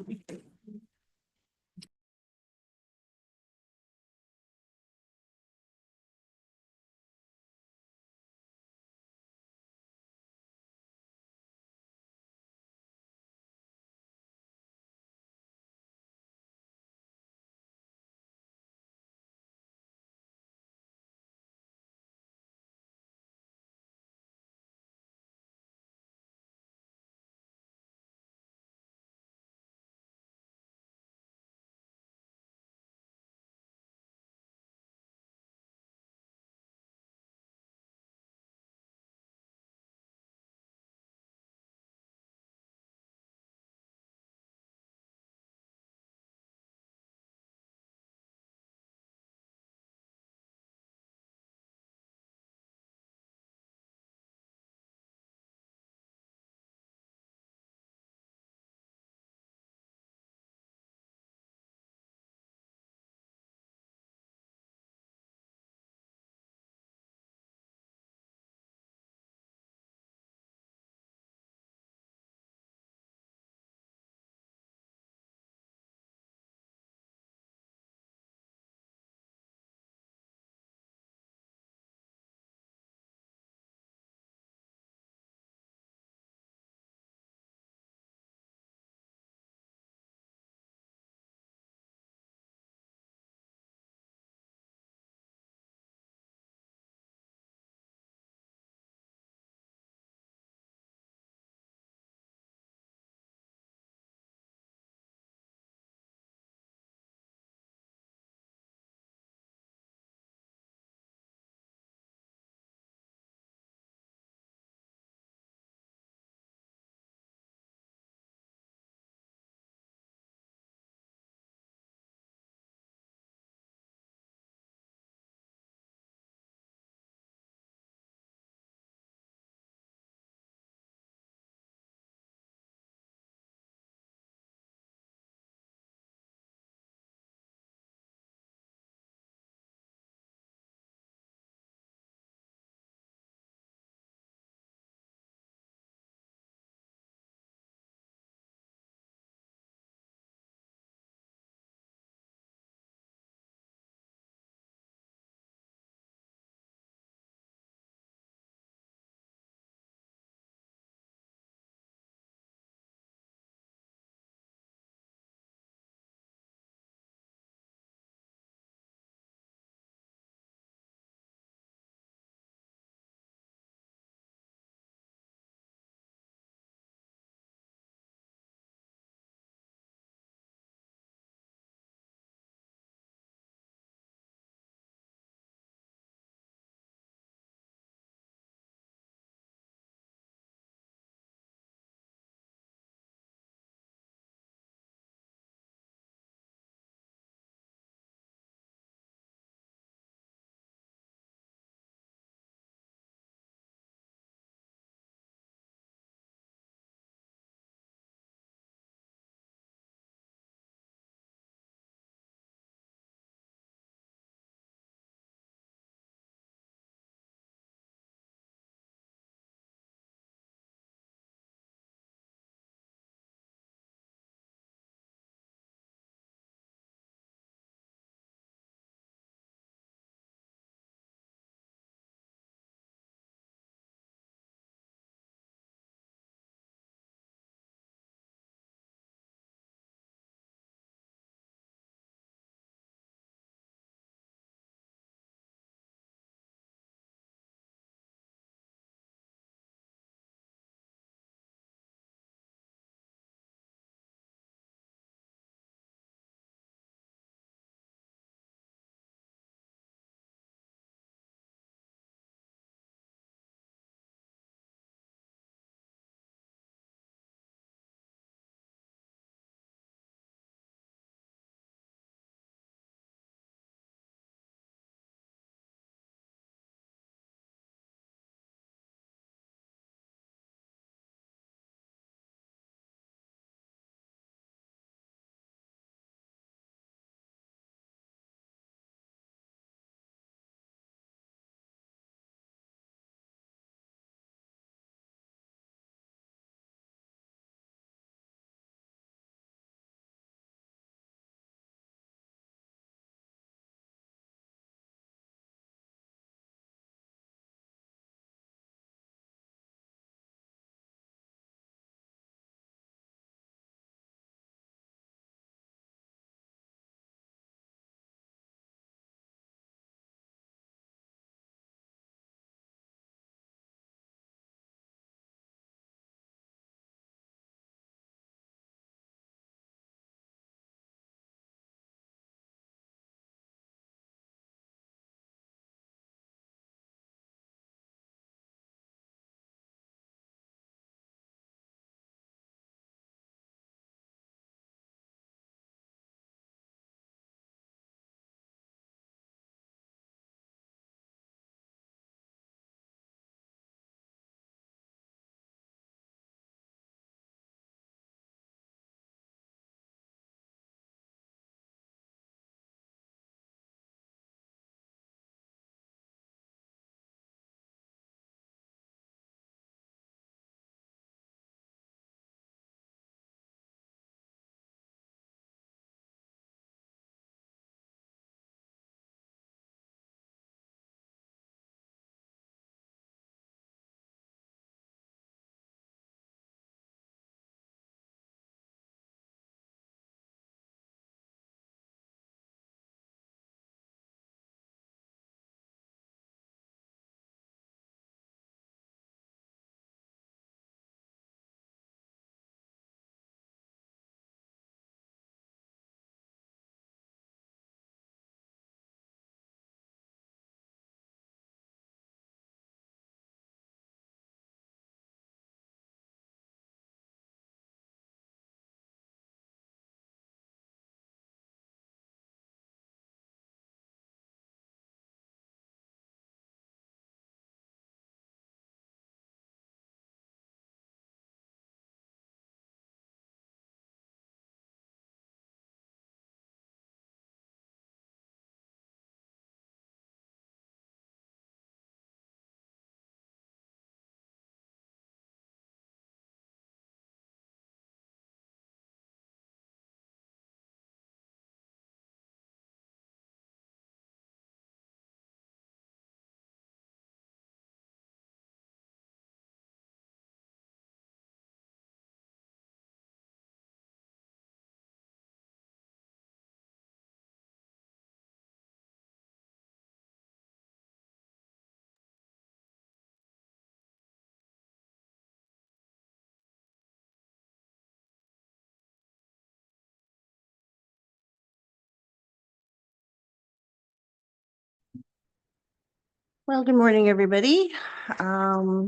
Well, good morning, everybody. I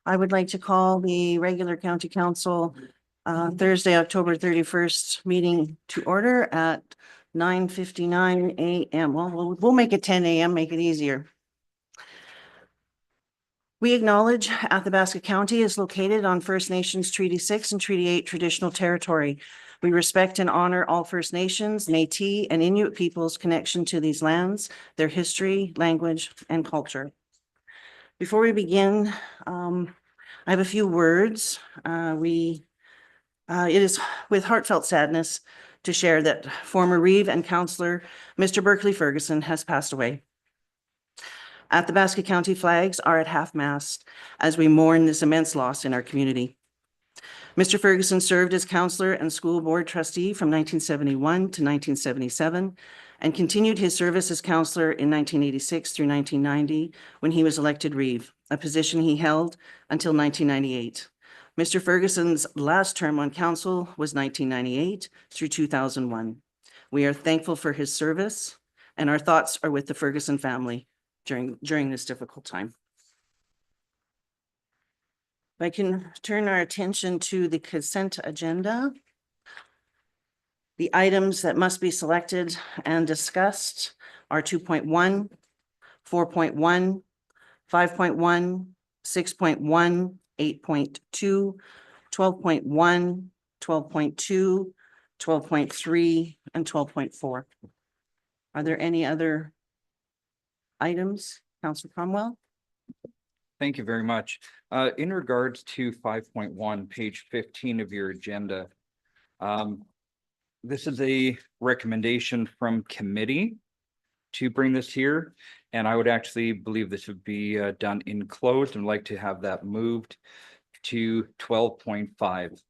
would like to call the regular county council Thursday, October 31st meeting to order at 9:59 a.m. Well, we'll make it 10 a.m., make it easier. We acknowledge Athabasca County is located on First Nations Treaty 6 and Treaty 8 traditional territory. We respect and honor all First Nations, Métis, and Inuit peoples' connection to these lands, their history, language, and culture. Before we begin, I have a few words. It is with heartfelt sadness to share that former Reeve and Councillor Mr. Berkeley Ferguson has passed away. Athabasca County flags are at half-mast as we mourn this immense loss in our community. Mr. Ferguson served as councillor and school board trustee from 1971 to 1977 and continued his service as councillor in 1986 through 1990 when he was elected Reeve, a position he held until 1998. Mr. Ferguson's last term on council was 1998 through 2001. We are thankful for his service, and our thoughts are with the Ferguson family during this difficult time. If I can turn our attention to the consent agenda. The items that must be selected and discussed are 2.1, 4.1, 5.1, 6.1, 8.2, 12.1, 12.2, 12.3, and 12.4. Are there any other items, Councillor Cromwell? Thank you very much. In regards to 5.1, page 15 of your agenda, this is a recommendation from committee to bring this here, and I would actually believe this would be done in closed and like to have that moved to 12.5. Is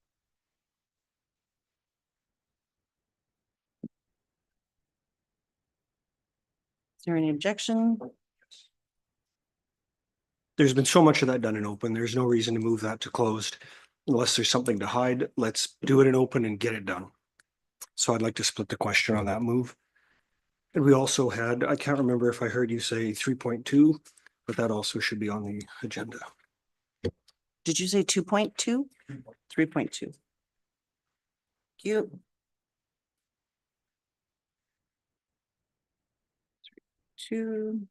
there any objection? There's been so much of that done in open. There's no reason to move that to closed unless there's something to hide. Let's do it in open and get it done. So I'd like to split the question on that move. And we also had, I can't remember if I heard you say 3.2, but that also should be on the agenda. Did you say 2.2? 3.2. Cute. 2.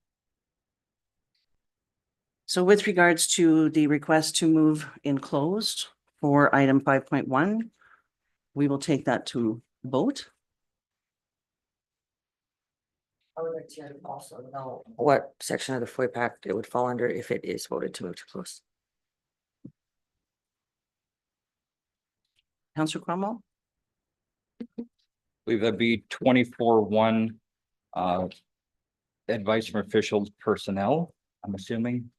So with regards to the request to move in closed for item 5.1, we will take that to vote. I would like to also know what section of the FOIP Act it would fall under if it is voted to move to close. Councillor Cromwell? I believe that'd be 24.1, advice from officials personnel, I'm assuming.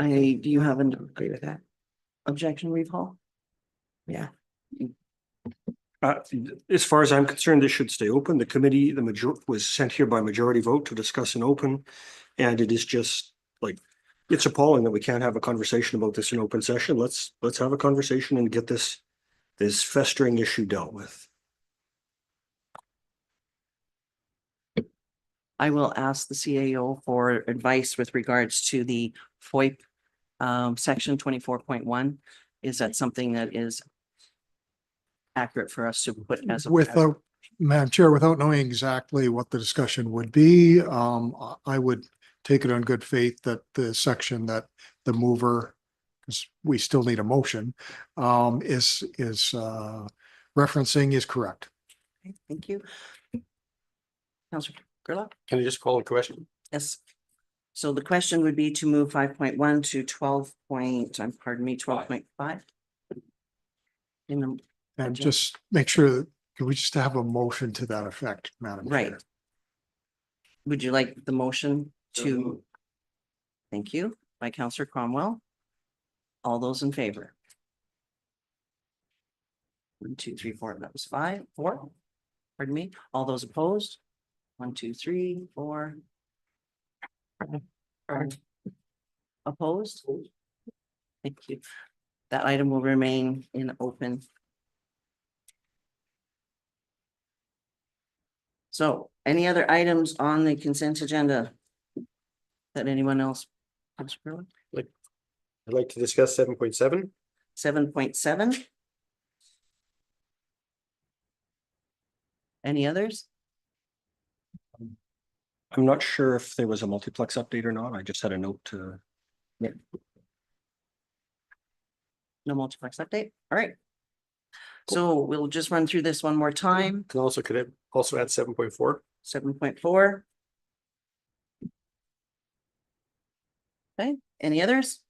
Do you have an Agree with that? objection, Reeve Hall? Yeah. As far as I'm concerned, this should stay open. The committee, was sent here by majority vote to discuss in open. And it is just like, it's appalling that we can't have a conversation about this in open session. Let's have a conversation and get this festering issue dealt with. I will ask the CAO for advice with regards to the FOIP section 24.1. Is that something that is accurate for us to put as a? Without, Madam Chair, without knowing exactly what the discussion would be, I would take it on good faith that the section that the mover, because we still need a motion, is referencing is correct. Okay, thank you. Councillor Gerlach? Can I just call a question? Yes. So the question would be to move 5.1 to 12.5. In the, And just make sure that, can we just have a motion to that effect, Madam Chair? right. Would you like the motion to? Thank you, by Councillor Cromwell. All those in favor? 1, 2, 3, 4. That was 4. Pardon me. All those opposed? 1, 2, 3, 4. Opposed? Thank you. That item will remain in open. So any other items on the consent agenda? That anyone else? I'd like to discuss 7.7. 7.7. Any others? I'm not sure if there was a multiplex update or not. I just had a note to. No multiplex update? All right. So we'll just run through this one more time. Could it also add 7.4? 7.4. Okay, any others?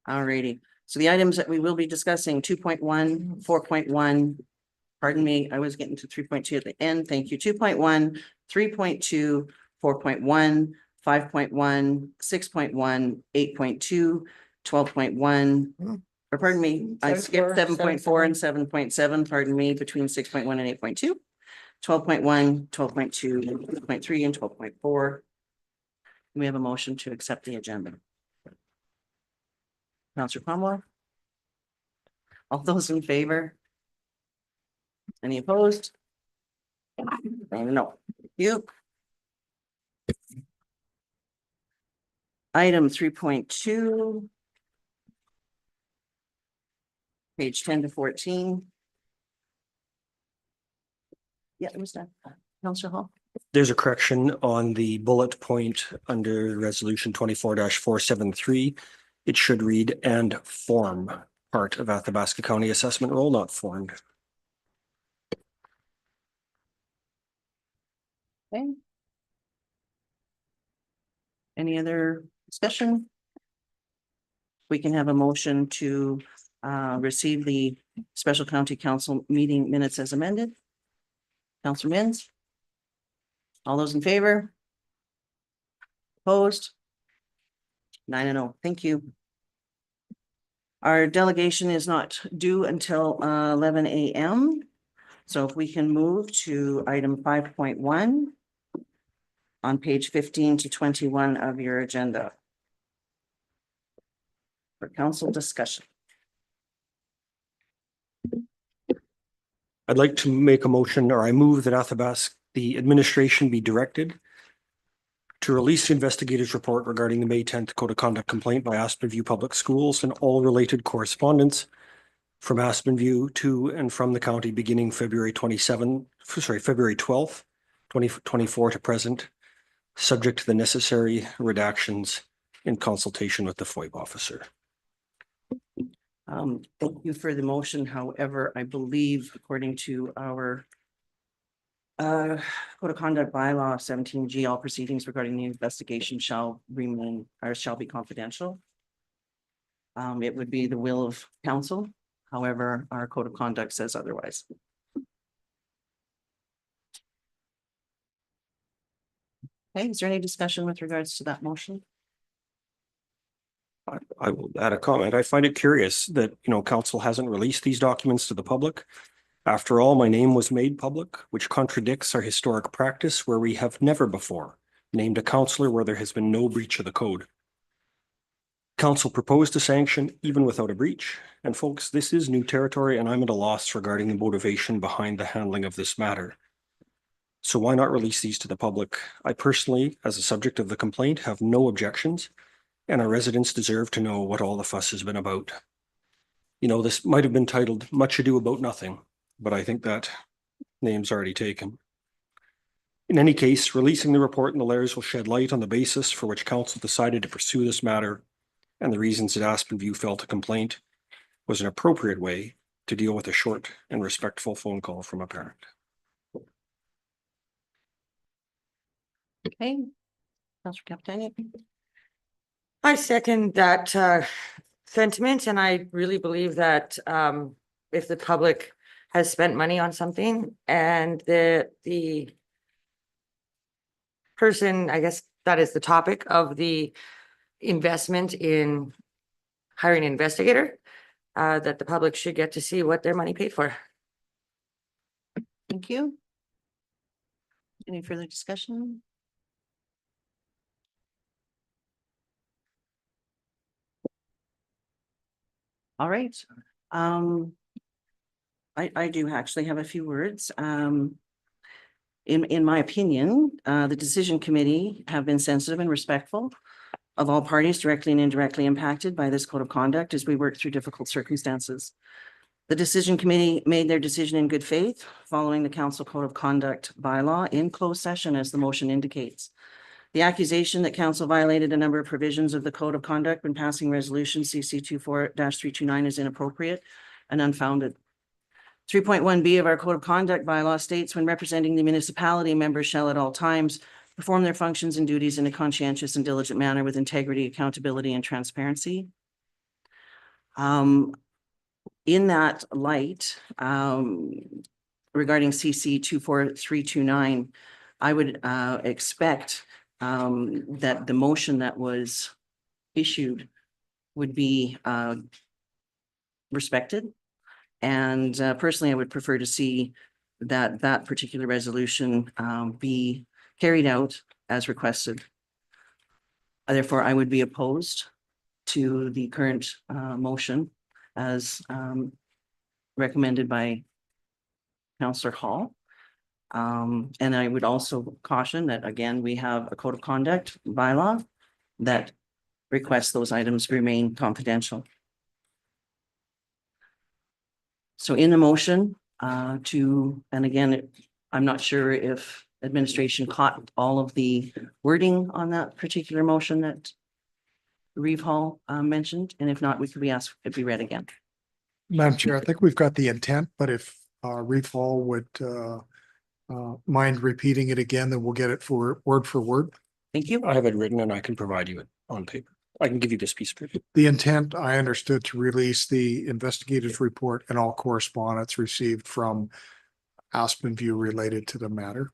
Alrighty, so the items that we will be discussing, 2.1, 4.1. Pardon me, I was getting to 3.2 at the end. Thank you. 2.1, 3.2, 4.1, 5.1, 6.1, 8.2, 12.1. Or pardon me, I skipped 7.4 and 7.7, pardon me, between 6.1 and 8.2. 12.1, 12.2, 12.3, and 12.4. We have a motion to accept the agenda. Counselor Cromwell? All those in favor? Any opposed? No. You. Item 3.2. Page 10 to 14. Yeah, it was done. Counselor Hall? There's a correction on the bullet point under resolution 24-473. It should read and form part of Athabasca County assessment role, not formed. Okay. Any other discussion? We can have a motion to receive the special county council meeting minutes as amended. Counselor Mins? All those in favor? Opposed? 9-0. Thank you. Our delegation is not due until 11 a.m. So if we can move to item 5.1 on page 15 to 21 of your agenda. For council discussion. I'd like to make a motion, or I move that Athabasca, the administration be directed to release the investigator's report regarding the May 10th code of conduct complaint by Aspen View Public Schools and all related correspondence from Aspen View to and from the county beginning February 12th, 2024 to present, subject to the necessary redactions in consultation with the FOIP officer. Thank you for the motion. However, I believe according to our code of conduct bylaw 17G, all proceedings regarding the investigation shall remain or shall be confidential. It would be the will of council. However, our code of conduct says otherwise. Okay, is there any discussion with regards to that motion? I will add a comment. I find it curious that, council hasn't released these documents to the public. After all, my name was made public, which contradicts our historic practice where we have never before named a councillor where there has been no breach of the code. Council proposed a sanction even without a breach. And folks, this is new territory and I'm at a loss regarding the motivation behind the handling of this matter. So why not release these to the public? I personally, as a subject of the complaint, have no objections, and our residents deserve to know what all the fuss has been about. This might have been titled Much Ado About Nothing, but I think that name's already taken. In any case, releasing the report and the letters will shed light on the basis for which council decided to pursue this matter and the reasons that Aspen View felt a complaint was an appropriate way to deal with a short and respectful phone call from a parent. Okay. Councilor Capitani. I second that sentiment, and I really believe that if the public has spent money on something and the person, I guess that is the topic of the investment in hiring an investigator, that the public should get to see what their money paid for. Thank you. Any further discussion? All right. I do actually have a few words. In my opinion, the decision committee have been sensitive and respectful of all parties directly and indirectly impacted by this code of conduct as we work through difficult circumstances. The decision committee made their decision in good faith, following the council code of conduct bylaw in closed session, as the motion indicates. The accusation that council violated a number of provisions of the code of conduct when passing resolution CC 24-329 is inappropriate and unfounded. 3.1B of our code of conduct bylaw states, when representing the municipality, members shall at all times perform their functions and duties in a conscientious and diligent manner with integrity, accountability, and transparency. In that light, regarding CC 24329, I would expect that the motion that was issued would be respected. And personally, I would prefer to see that that particular resolution be carried out as requested. Therefore, I would be opposed to the current motion as recommended by Councillor Hall. And I would also caution that, again, we have a code of conduct bylaw that requests those items remain confidential. So in the motion and again, I'm not sure if administration caught all of the wording on that particular motion that Reeve Hall mentioned, and if not, we could be asked if we read again. Madam Chair, I think we've got the intent, but if Reeve Hall would mind repeating it again, then we'll get it for word. Thank you. I have it written and I can provide you it on paper. I can give you this piece of paper. The intent, I understood, to release the investigator's report and all correspondence received from Aspen View related to the matter.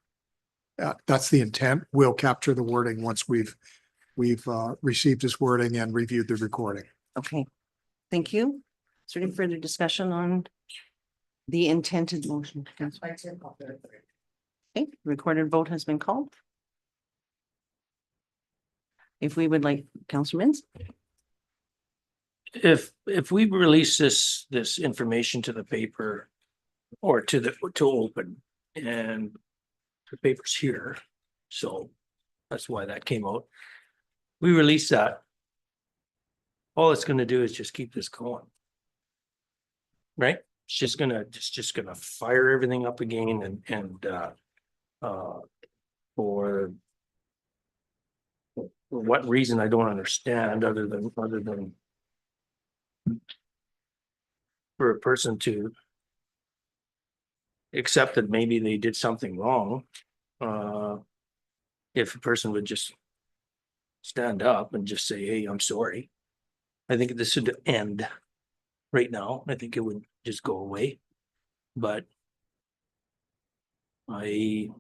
That's the intent. We'll capture the wording once we've received his wording and reviewed the recording. Okay, thank you. Is there any further discussion on the intended motion? Okay, recorded vote has been called. If we would like, Councillor Mins? If we release this information to the paper or to open, and the paper's here, so that's why that came out. We release that. All it's gonna do is just keep this going. Right? It's just gonna fire everything up again and for what reason, I don't understand, other than for a person to accept that maybe they did something wrong. If a person would just stand up and just say, hey, I'm sorry. I think this should end right now. I think it would just go away. But I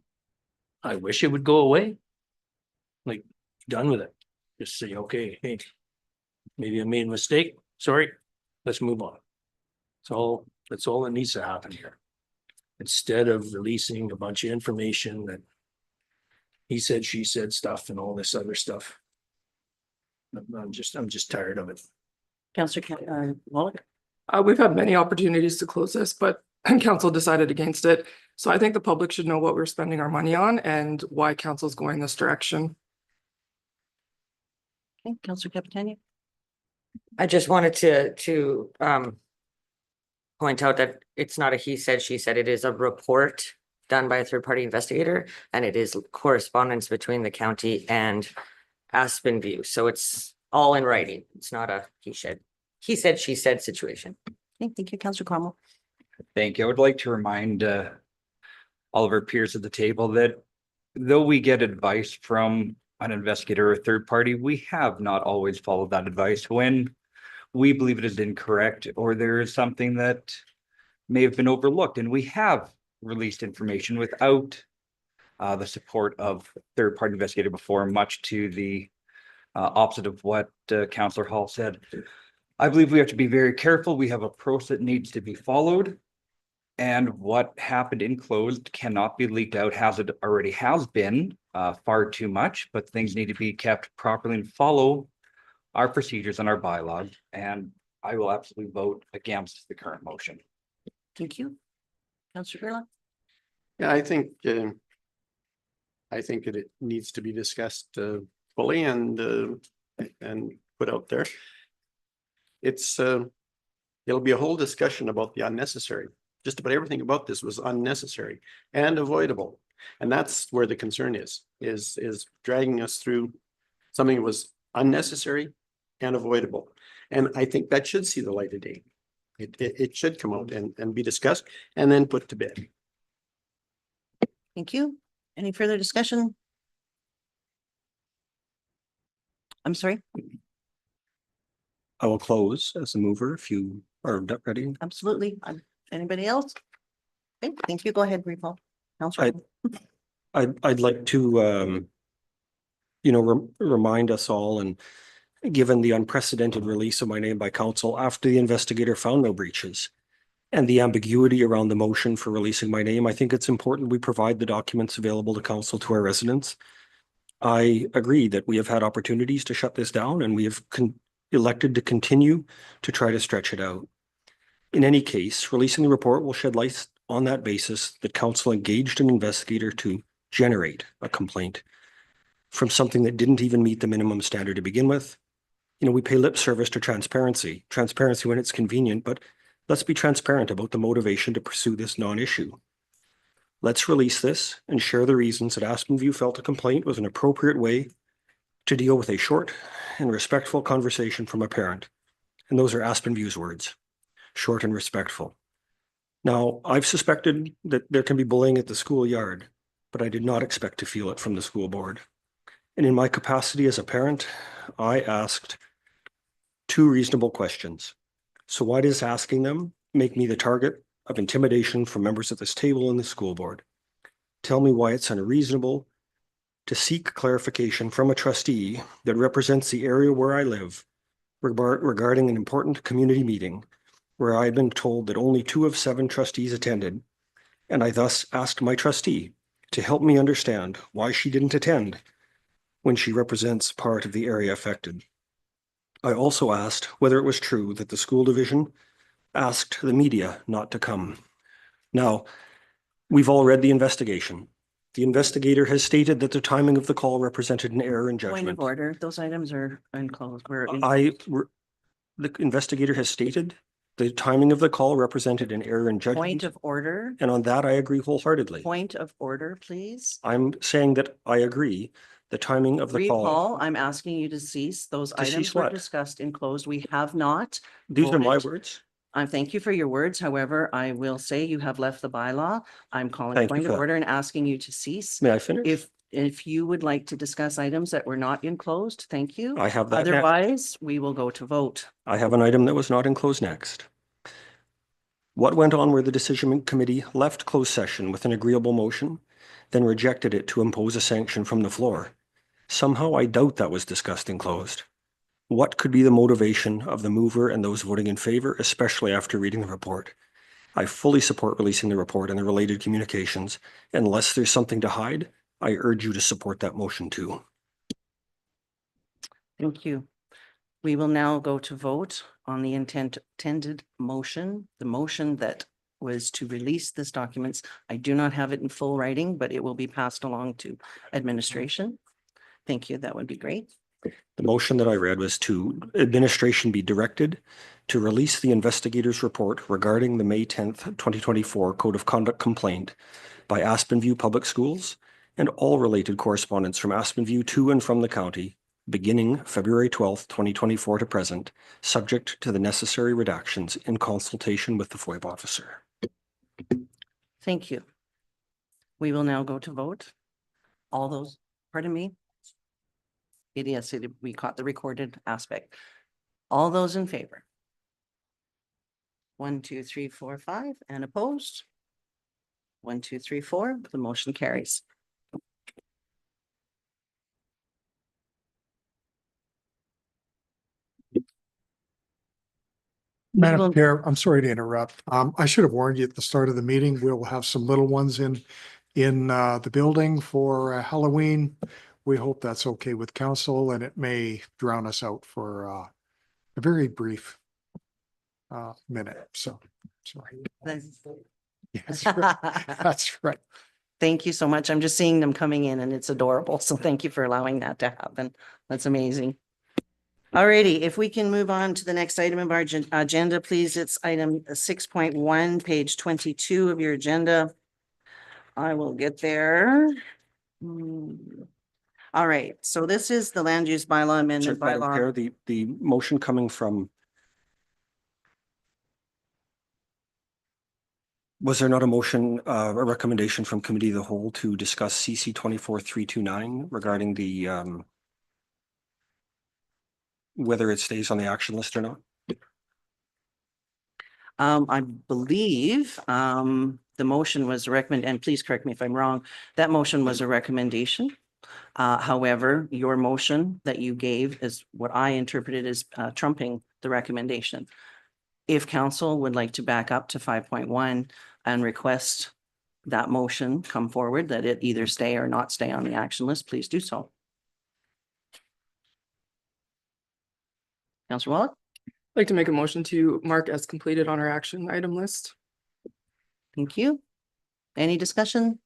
wish it would go away. Like, done with it. Just say, okay, hey, maybe I made a mistake. Sorry, let's move on. That's all that needs to happen here. Instead of releasing a bunch of information that he said, she said stuff and all this other stuff. I'm just tired of it. Councillor Wallach? We've had many opportunities to close this, but council decided against it. So I think the public should know what we're spending our money on and why council's going this direction. Okay, Councillor Capitani? I just wanted to point out that it's not a he said, she said. It is a report done by a third-party investigator, and it is correspondence between the county and Aspen View. So it's all in writing. It's not a he said, she said situation. Okay, thank you, Councillor Cromwell. Thank you. I would like to remind all of our peers at the table that though we get advice from an investigator or a third party, we have not always followed that advice when we believe it is incorrect or there is something that may have been overlooked, and we have released information without the support of third-party investigator before, much to the opposite of what Councillor Hall said. I believe we have to be very careful. We have a process that needs to be followed, and what happened in closed cannot be leaked out, as it already has been far too much, but things need to be kept properly and follow our procedures and our bylaws, and I will absolutely vote against the current motion. Thank you. Councillor Gerlach? Yeah, I think I think that it needs to be discussed fully and put out there. It's it'll be a whole discussion about the unnecessary. Just about everything about this was unnecessary and avoidable. And that's where the concern is dragging us through something that was unnecessary and avoidable. And I think that should see the light of day. It should come out and be discussed and then put to bed. Thank you. Any further discussion? I'm sorry, I will close as a mover if you are ready. absolutely. Anybody else? Okay, thank you. Go ahead, recall. Counselor. I'd like to, remind us all, and given the unprecedented release of my name by council after the investigator found no breaches and the ambiguity around the motion for releasing my name, I think it's important we provide the documents available to council to our residents. I agree that we have had opportunities to shut this down and we have elected to continue to try to stretch it out. In any case, releasing the report will shed light on that basis that council engaged an investigator to generate a complaint from something that didn't even meet the minimum standard to begin with. We pay lip service to transparency when it's convenient, but let's be transparent about the motivation to pursue this non-issue. Let's release this and share the reasons that Aspen View felt a complaint was an appropriate way to deal with a short and respectful conversation from a parent. And those are Aspen View's words, short and respectful. Now, I've suspected that there can be bullying at the schoolyard, but I did not expect to feel it from the school board. And in my capacity as a parent, I asked 2 reasonable questions. So why does asking them make me the target of intimidation from members at this table in the school board? Tell me why it's unreasonable to seek clarification from a trustee that represents the area where I live regarding an important community meeting where I had been told that only 2 of 7 trustees attended, and I thus asked my trustee to help me understand why she didn't attend when she represents part of the area affected. I also asked whether it was true that the school division asked the media not to come. Now, we've all read the investigation. The investigator has stated that the timing of the call represented an error in Point of judgment. order. Those items are unclosed. The investigator has stated the timing of the call represented an error in judgment. Point of order. And on that, I agree wholeheartedly. Point of order, please. I'm saying that I agree the timing of the call. Recall, I'm asking you to cease. Those To cease items were what? discussed in closed. We have not. These are my voted. words. I thank you for your words. However, I will say you have left the bylaw. I'm calling Thank you point for of that. order and asking you to cease. May I finish? If you would like to discuss items that were not enclosed, thank you. I have that next. Otherwise, we will go to vote. I have an item that was not enclosed next. What went on where the decision committee left closed session with an agreeable motion, then rejected it to impose a sanction from the floor? Somehow I doubt that was discussed in closed. What could be the motivation of the mover and those voting in favor, especially after reading the report? I fully support releasing the report and the related communications. Unless there's something to hide, I urge you to support that motion too. Thank you. We will now go to vote on the intended motion, the motion that was to release this documents. I do not have it in full writing, but it will be passed along to administration. Thank you. That would be great. The motion that I read was to administration be directed to release the investigator's report regarding the May 10th, 2024 Code of Conduct complaint by Aspen View Public Schools and all related correspondence from Aspen View to and from the county beginning February 12th, 2024 to present, subject to the necessary redactions in consultation with the FOIP officer. Thank you. We will now go to vote. All those, pardon me? We caught the recorded aspect. All those in favor? 1, 2, 3, 4, 5, and opposed? 1, 2, 3, 4, the motion carries. Madam will- Chair, I'm sorry to interrupt. I should have warned you at the start of the meeting. We'll have some little ones in the building for Halloween. We hope that's okay with council, and it may drown us out for a very brief minute. So, sorry. That's- Yes, right. That's right. Thank you so much. I'm just seeing them coming in and it's adorable. So thank you for allowing that to happen. That's amazing. Alrighty, if we can move on to the next item of our agenda, please. It's item 6.1, page 22 of your agenda. I will get there. All right, so this is the land use bylaw amendment Madam bylaw. Chair, the motion coming from. Was there not a motion, a recommendation from committee of the whole to discuss CC 24-329 regarding the whether it stays on the action list or not? I believe the motion was recommend, and please correct me if I'm wrong, that motion was a recommendation. However, your motion that you gave is what I interpreted as trumping the recommendation. If council would like to back up to 5.1 and request that motion come forward, that it either stay or not stay on the action list, please do so. Councillor Wallach? I'd like to make a motion to mark as completed on our action item list. Thank you. Any discussion?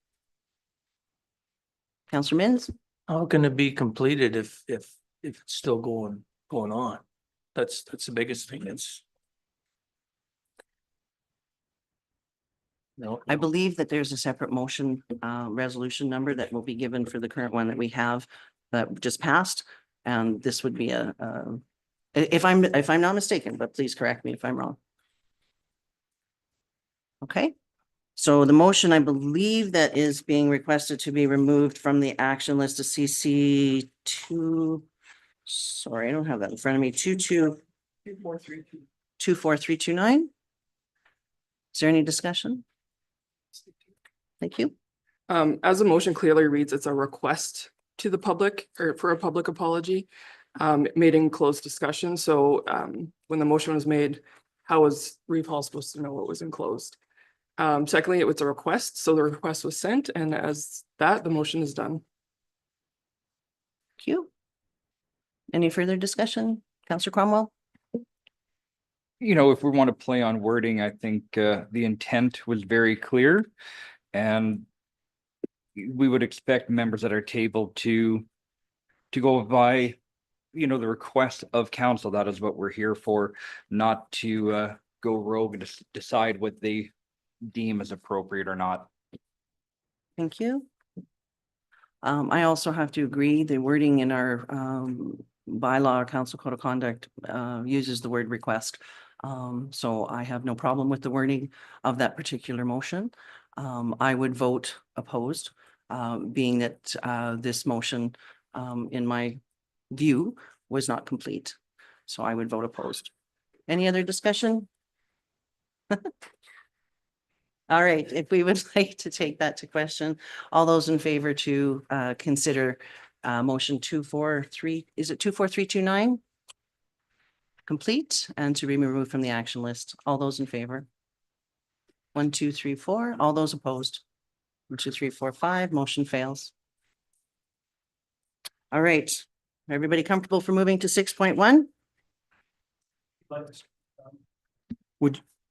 Councillor Mins? How can it be completed if it's still going on? That's the biggest thing. It's. No, I believe that there's a separate motion, resolution number that will be given for the current one that we have that just passed. And this would be if I'm not mistaken, but please correct me if I'm wrong. Okay, so the motion, I believe that is being requested to be removed from the action list of CC 2. Sorry, I don't have that in front of me. 24329. Is there any discussion? Thank you. As the motion clearly reads, it's a request to the public or for a public apology made in closed discussion. So when the motion was made, how was Reeve Hall supposed to know what was enclosed? Secondly, it was a request. So the request was sent, and as that, the motion is done. Thank you. Any further discussion? Councillor Cromwell? You know, if we want to play on wording, I think the intent was very clear. And we would expect members at our table to go by, you know, the request of council. That is what we're here for, not to go rogue and decide what they deem as appropriate or not. Thank you. I also have to agree, the wording in our bylaw, our council code of conduct uses the word request. So I have no problem with the wording of that particular motion. I would vote opposed, being that this motion, in my view, was not complete. So I would vote opposed. Any other discussion? All right, if we would like to take that to question, all those in favor to consider motion 243, is it 24329? Complete and to be removed from the action list. All those in favor? 1, 2, 3, 4. All those opposed? 1, 2, 3, 4, 5. Motion fails. All right. Everybody comfortable for moving to 6.1?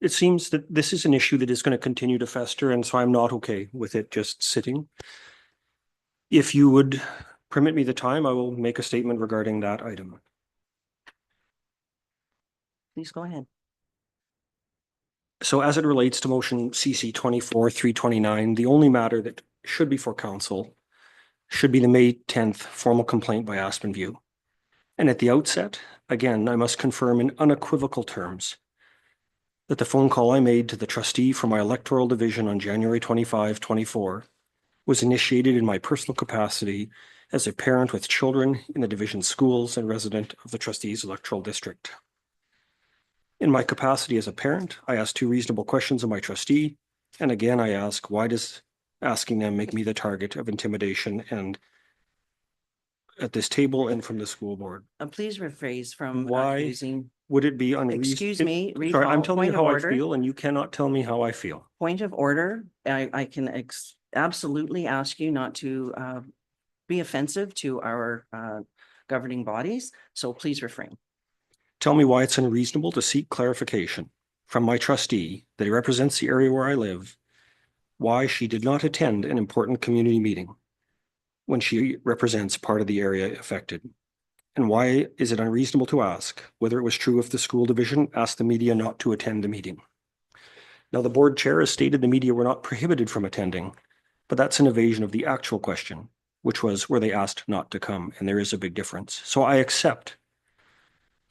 It seems that this is an issue that is going to continue to fester, and so I'm not okay with it just sitting. If you would permit me the time, I will make a statement regarding that item. Please go ahead. So as it relates to motion CC 24-329, the only matter that should be for council should be the May 10th formal complaint by Aspen View. And at the outset, again, I must confirm in unequivocal terms that the phone call I made to the trustee for my electoral division on January 25, 24 was initiated in my personal capacity as a parent with children in the division's schools and resident of the trustee's electoral district. In my capacity as a parent, I asked 2 reasonable questions of my trustee, and again I ask, why does asking them make me the target of intimidation and at this table and from the school board? Please rephrase from Why using. Would it be unreasonable? Excuse me, Reeve Sorry, I'm Hall, telling you point of how I order. feel, and you cannot tell me how I feel. Point of order. I can absolutely ask you not to be offensive to our governing bodies. So please refrain. Tell me why it's unreasonable to seek clarification from my trustee that he represents the area where I live why she did not attend an important community meeting when she represents part of the area affected. And why is it unreasonable to ask whether it was true if the school division asked the media not to attend the meeting? Now, the board chair has stated the media were not prohibited from attending, but that's an evasion of the actual question, which was, were they asked not to come? And there is a big difference. So I accept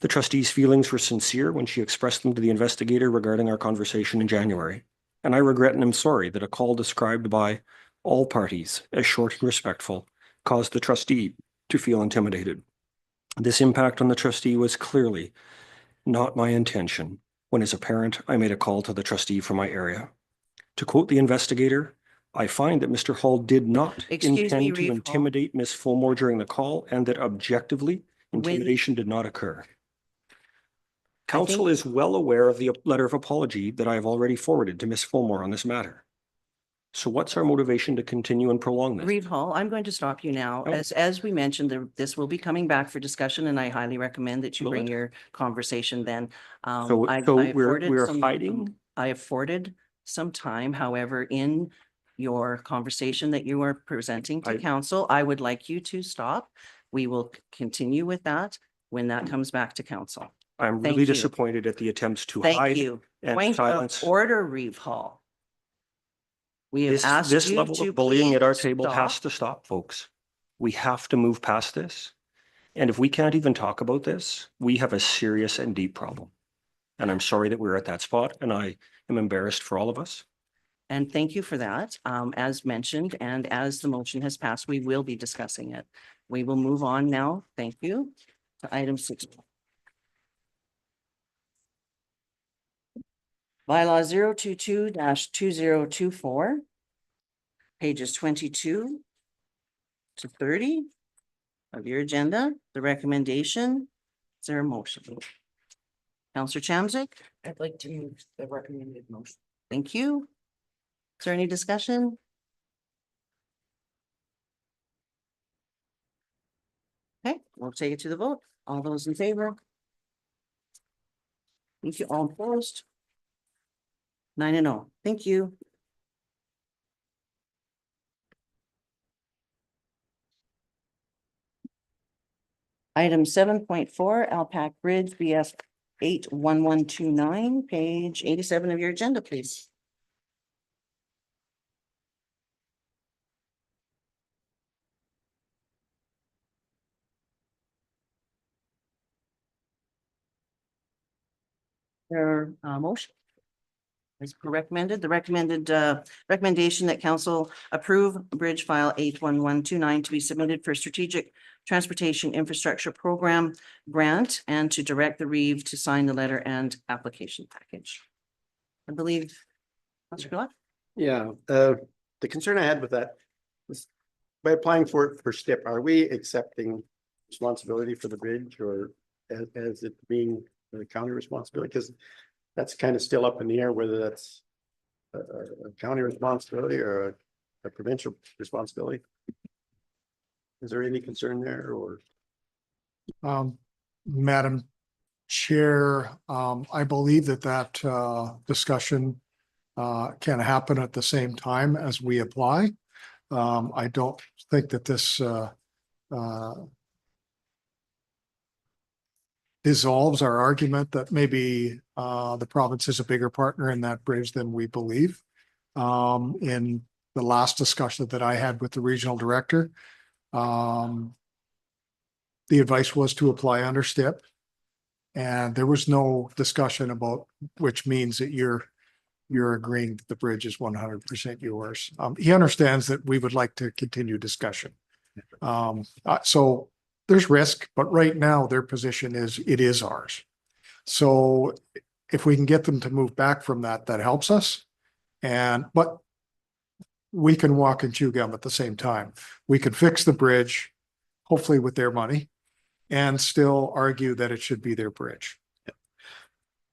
the trustee's feelings were sincere when she expressed them to the investigator regarding our conversation in January. And I regret and am sorry that a call described by all parties as short and respectful caused the trustee to feel intimidated. This impact on the trustee was clearly not my intention when, as a parent, I made a call to the trustee from my area. To quote the investigator, I find that Mr. Hall did not Excuse me, intend to Reeve Hall. intimidate Ms. Fulmore during the call and that objectively intimidation did not occur. Council is well aware of the letter of apology that I have already forwarded to Ms. Fulmore on this matter. So what's our motivation to continue and prolong this? Reeve Hall, I'm going to stop you now. Oh. As we mentioned, this will be coming back for discussion, and I highly recommend that you Will bring it? your conversation then. So I afforded we're some- hiding? I afforded some time, however, in your conversation that you are presenting to council, I would like you to stop. We will continue with that when that comes back to council. I'm Thank really you. disappointed at the attempts to Thank hide you. and Point of silence. order, Reeve Hall. We have This asked this you level to of bullying at our please table stop. has to stop, folks. We have to move past this. And if we can't even talk about this, we have a serious and deep problem. And I'm sorry that we're at that spot, and I am embarrassed for all of us. And thank you for that. As mentioned, and as the motion has passed, we will be discussing it. We will move on now. Thank you. To item 6. Bylaw 022-2024. Pages 22 to 30 of your agenda. The recommendation. Is there a motion? Counselor Chamzik, I'd like to move the recommended motion. thank you. Is there any discussion? Okay, we'll take it to the vote. All those in favor? Thank you. All opposed? 9-0. Thank you. Item 7.4, Alpac Bridge BF 81129, page 87 of your agenda, please. Their motion is recommended. The recommendation that council approve bridge file 81129 to be submitted for strategic transportation infrastructure program grant and to direct the Reeve to sign the letter and application package. I believe. Councilor Gillette? Yeah, the concern I had with that was by applying for STIP, are we accepting responsibility for the bridge or as it being the county responsibility? Because that's kind of still up in the air, whether that's a county responsibility or a provincial responsibility. Is there any concern there or? Madam Chair, I believe that discussion can happen at the same time as we apply. I don't think that this dissolves our argument that maybe the province is a bigger partner in that bridge than we believe. In the last discussion that I had with the regional director, the advice was to apply under STIP. And there was no discussion about, which means that you're agreeing that the bridge is 100% yours. He understands that we would like to continue discussion. So there's risk, but right now their position is it is ours. So if we can get them to move back from that, that helps us. But we can walk and chew gum at the same time. We could fix the bridge, hopefully with their money, and still argue that it should be their bridge.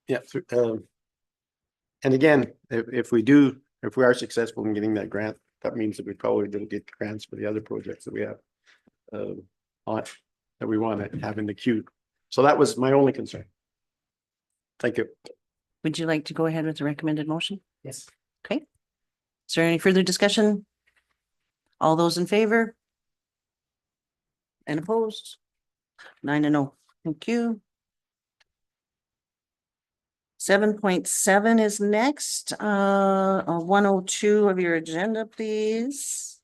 Yeah. And again, if we are successful in getting that grant, that means that we probably didn't get grants for the other projects that we have that we want to have in the queue. So that was my only concern. Thank you. Would you like to go ahead with the recommended motion? Yes. Okay. Is there any further discussion? All those in favor? And opposed? 9-0. Thank you. 7.7 is next, 102 of your agenda, please.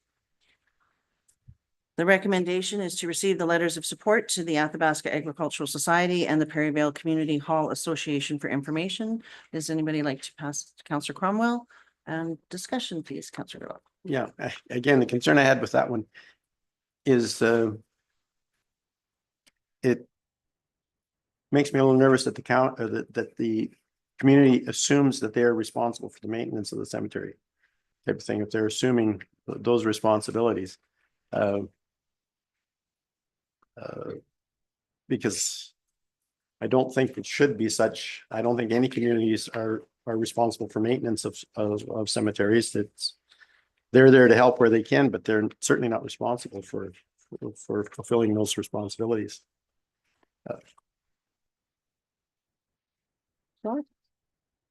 The recommendation is to receive the letters of support to the Athabasca Agricultural Society and the Perryvale Community Hall Association for information. Does anybody like to pass to Councillor Cromwell? And discussion, please, Councillor Rowe. Yeah, again, the concern I had with that one is it makes me a little nervous that that the community assumes that they are responsible for the maintenance of the cemetery type of thing. If they're assuming those responsibilities, because I don't think it should be such. I don't think any communities are responsible for maintenance of cemeteries. They're there to help where they can, but they're certainly not responsible for fulfilling those responsibilities.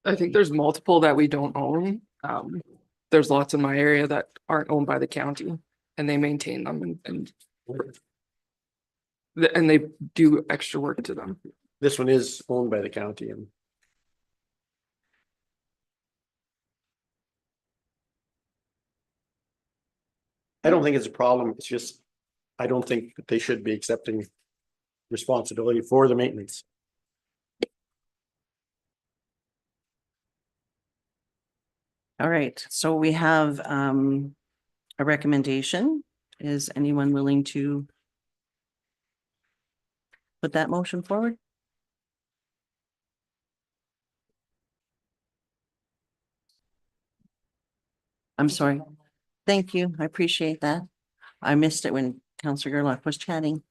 I think there's multiple that we don't own. There's lots in my area that aren't owned by the county and they maintain them and they do extra work to them. This one is owned by the county and I don't think it's a problem. It's just, I don't think that they should be accepting responsibility for the maintenance. All right, so we have a recommendation. Is anyone willing to put that motion forward? I'm sorry. Thank you. I appreciate that. I missed it when Councillor Gerlach was chatting,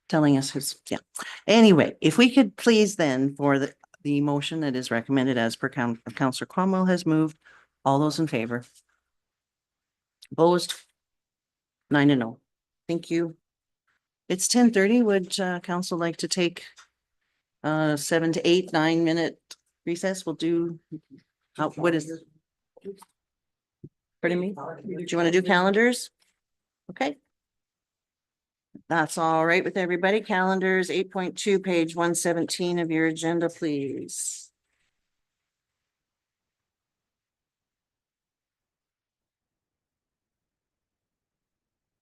telling us his, yeah. Anyway, if we could please then for the motion that is recommended as per Councillor Cromwell has moved, all those in favor? Opposed? 9-0. Thank you. It's 10:30. Would council like to take 7 to 8, 9-minute recess? We'll do, what is? Pardon me? Do you want to do calendars? Okay. That's all right with everybody. Calendars 8.2, page 117 of your agenda, please.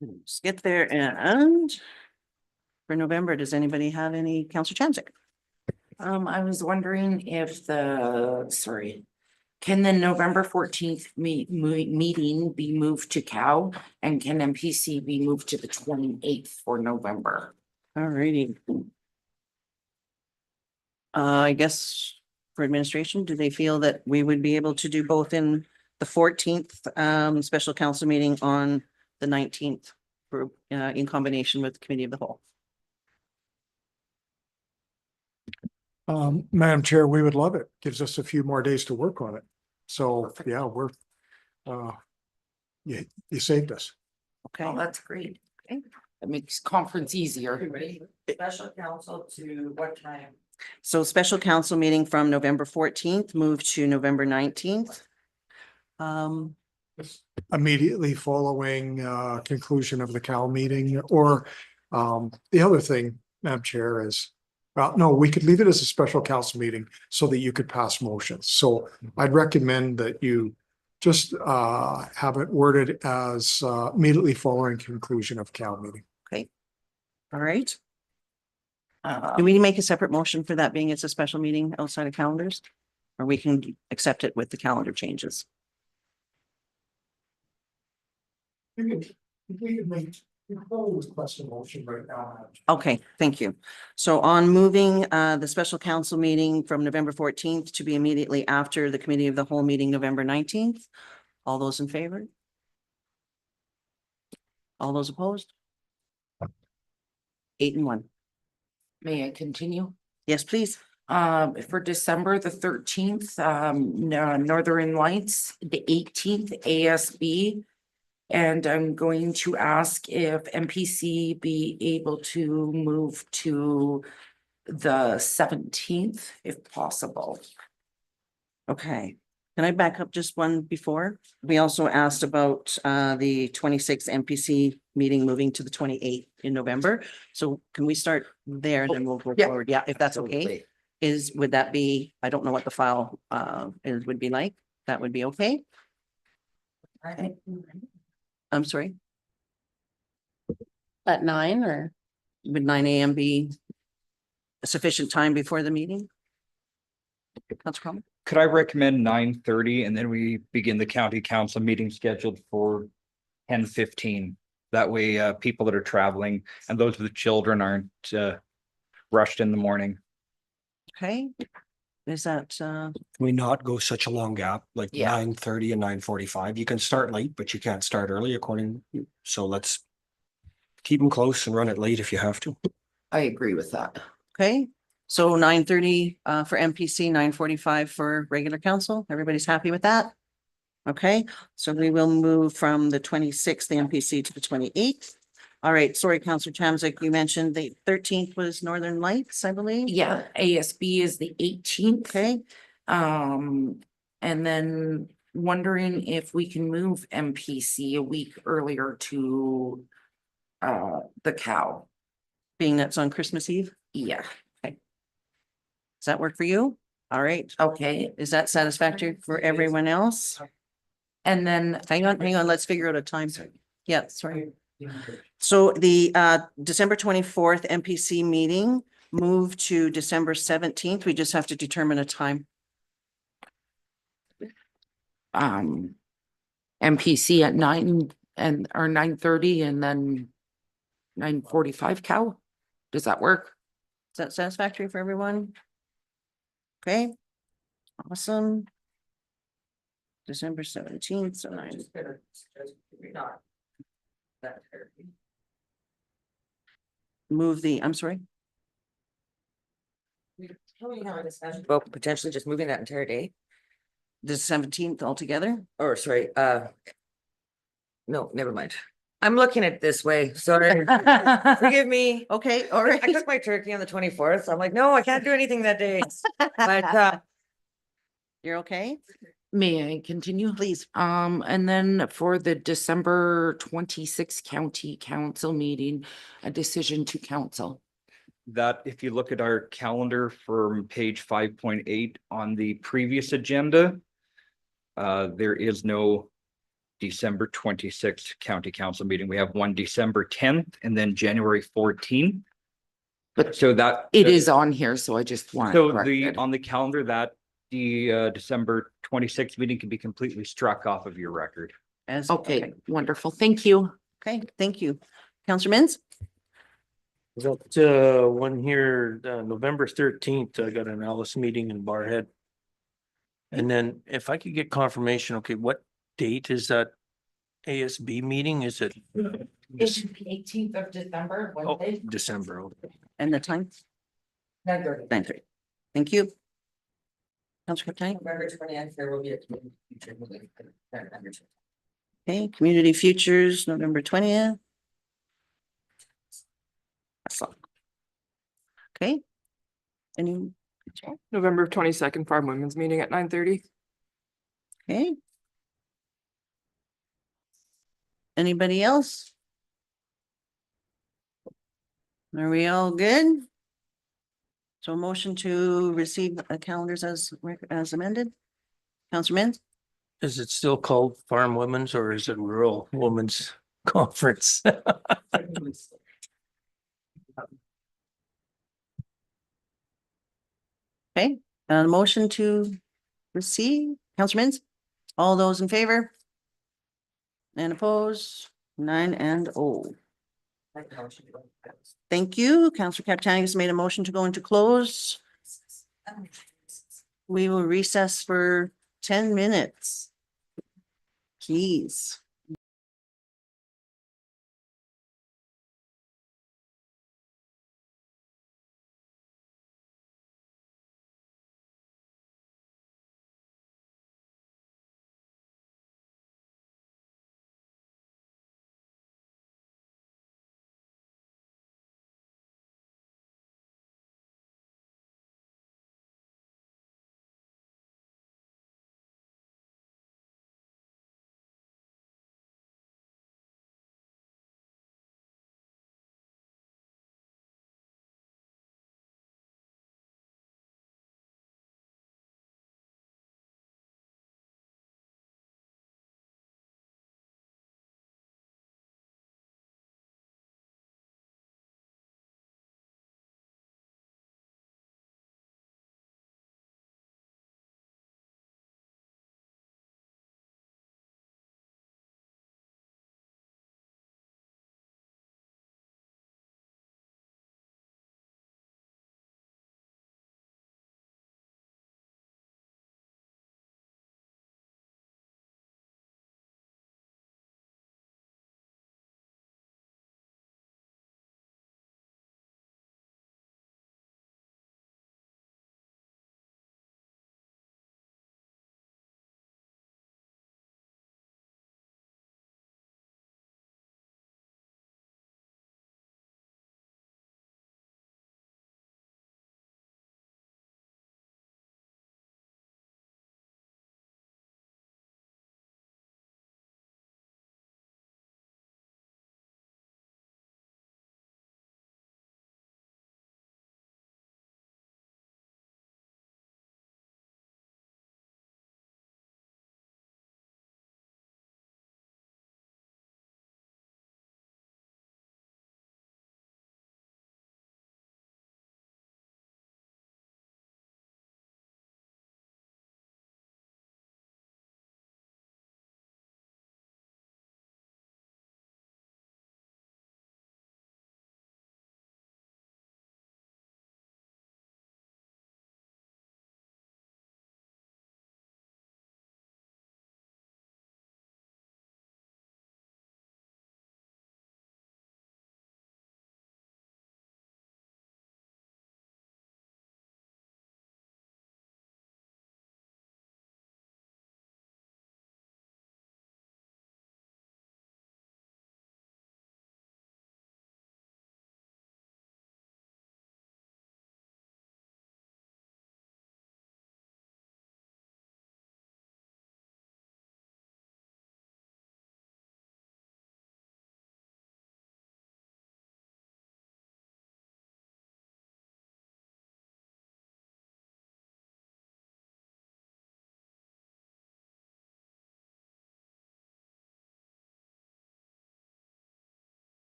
Let's get there. And for November, does anybody have any? Councillor Chanzik? I was wondering if can the November 14th meeting be moved to COW and can MPC be moved to the 28th for November? All righty. I guess for administration, do they feel that we would be able to do both in the 14th special council meeting on the 19th for in combination with the committee of the whole? Madam Chair, we would love it. Gives us a few more days to work on it. So, yeah, we're, you saved us. Okay. Oh, that's great. Okay. That makes conference easier. Special council to what time? So special council meeting from November 14th, moved to November 19th. Immediately following conclusion of the Cal meeting, or the other thing, Madam Chair, is, well, no, we could leave it as a special council meeting so that you could pass motions. So I'd recommend that you just have it worded as immediately following conclusion of Cal meeting. Okay. All right. Do we make a separate motion for that being it's a special meeting outside of calendars? Or we can accept it with the calendar changes? We could make request a motion right now. Okay, thank you. So on moving the special council meeting from November 14th to be immediately after the committee of the whole meeting, November 19th. All those in favor? All those opposed? 8-1. May I continue? Yes, please. For December the 13th, Northern Lights, the 18th ASB. And I'm going to ask if MPC be able to move to the 17th if possible. Okay, Can I back up just one before? We also asked about the 26th MPC meeting moving to the 28th in November. So can we start there, then we'll go Yeah. forward? Yeah, if that's okay. Would that be, I don't know what the file would be like. That would be okay? I'm sorry, At 9 or? would 9 AM be sufficient time before the meeting? Councilor Crowe? Could I recommend 9:30 and then we begin the county council meeting scheduled for 10:15? That way, people that are traveling and those with children aren't rushed in the morning. Okay. Is that, Can we not go such a long gap, like Yeah. 9:30 and 9:45? You can start late, but you can't start early according, so let's keep them close and run it late if you have to. I agree with that. okay? So 9:30 for MPC, 9:45 for regular council. Everybody's happy with that? Okay, so we will move from the 26th, the MPC, to the 28th. All right, sorry, Councillor Chamzik, you mentioned the 13th was Northern Lights, I believe? Yeah, ASB is the 18th. Okay, And then wondering if we can move MPC a week earlier to the cow. being that's on Christmas Eve, Yeah, does that work for you? All right, okay. is that satisfactory for everyone else? And then Hang on, let's figure out a time. Yeah, sorry. So the December 24th MPC meeting moved to December 17th. We just have to determine a time. MPC at 9 or 9:30 and then 9:45 cow. Does that work? Is that satisfactory for everyone? Okay. Awesome. December 17th, so 9. Move the, I'm sorry, Well, potentially just moving that entire day, the 17th altogether. or sorry, no, never mind. I'm looking at it this way, sorry. Forgive me. Okay, all I right. cooked my turkey on the 24th, so I'm like, no, I can't do anything that day. But You're okay? May I continue? Please. And then for the December 26th county council meeting, a decision to council. That if you look at our calendar from page 5.8 on the previous agenda, there is no December 26th county council meeting. We have one December 10th and then January 14th. But So that it is on here, so I just want. So it corrected. on the calendar that the December 26th meeting can be completely struck off of your record. As, Okay, wonderful. Thank you. Okay, thank you. Councillor Mins? That one here, November 13th, I got an Alice meeting in Barhead. And then if I could get confirmation, okay, what date is that ASB meeting? Is it? It's the 18th of December, Oh, December. Okay. And the time? 9:30. 9:30. Thank you. Councillor Captain? November 20th, there will be a. Okay, Community Futures, November 20th. Okay. Any, November 22nd Farm Women's Meeting at 9:30. okay. Anybody else? Are we all good? So a motion to receive calendars as amended? Councillor Mins? Is it still called Farm Women's or is it Rural Women's Conference? Okay, motion to receive, Councillor Mins? All those in favor? And opposed? 9 and 0. Thank you. Councillor Capitani has made a motion to go into close. We will recess for 10 minutes. Please.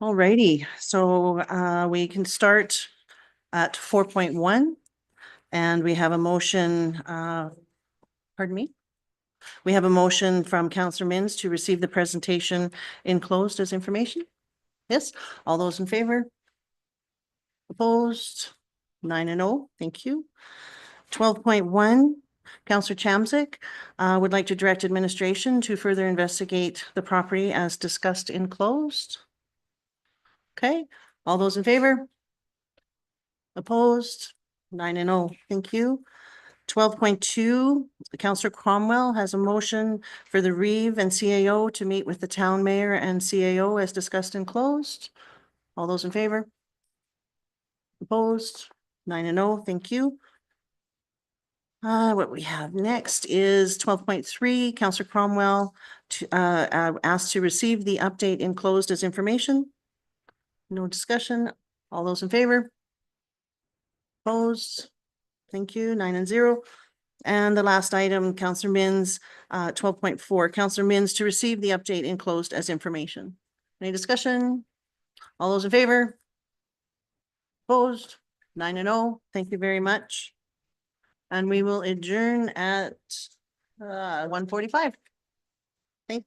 Alrighty, so we can start at 4.1. And we have a motion, pardon me? We have a motion from Counselor Mins to receive the presentation enclosed as information. Yes, all those in favor? Opposed? 9-0, thank you. 12.1, Counselor Chamzik would like to direct administration to further investigate the property as discussed enclosed. Okay, all those in favor? Opposed? 9-0, thank you. 12.2, Counselor Cromwell has a motion for the Reeve and CAO to meet with the town mayor and CAO as discussed and closed. All those in favor? Opposed? 9-0, thank you. What we have next is 12.3, Counselor Cromwell to asked to receive the update enclosed as information. No discussion. All those in favor? Opposed? Thank you, 9-0. And the last item, Counselor Mins, 12.4, Counselor Mins to receive the update enclosed as information. Any discussion? All those in favor? Opposed? 9-0. Thank you very much. And we will adjourn at 1:45. Thank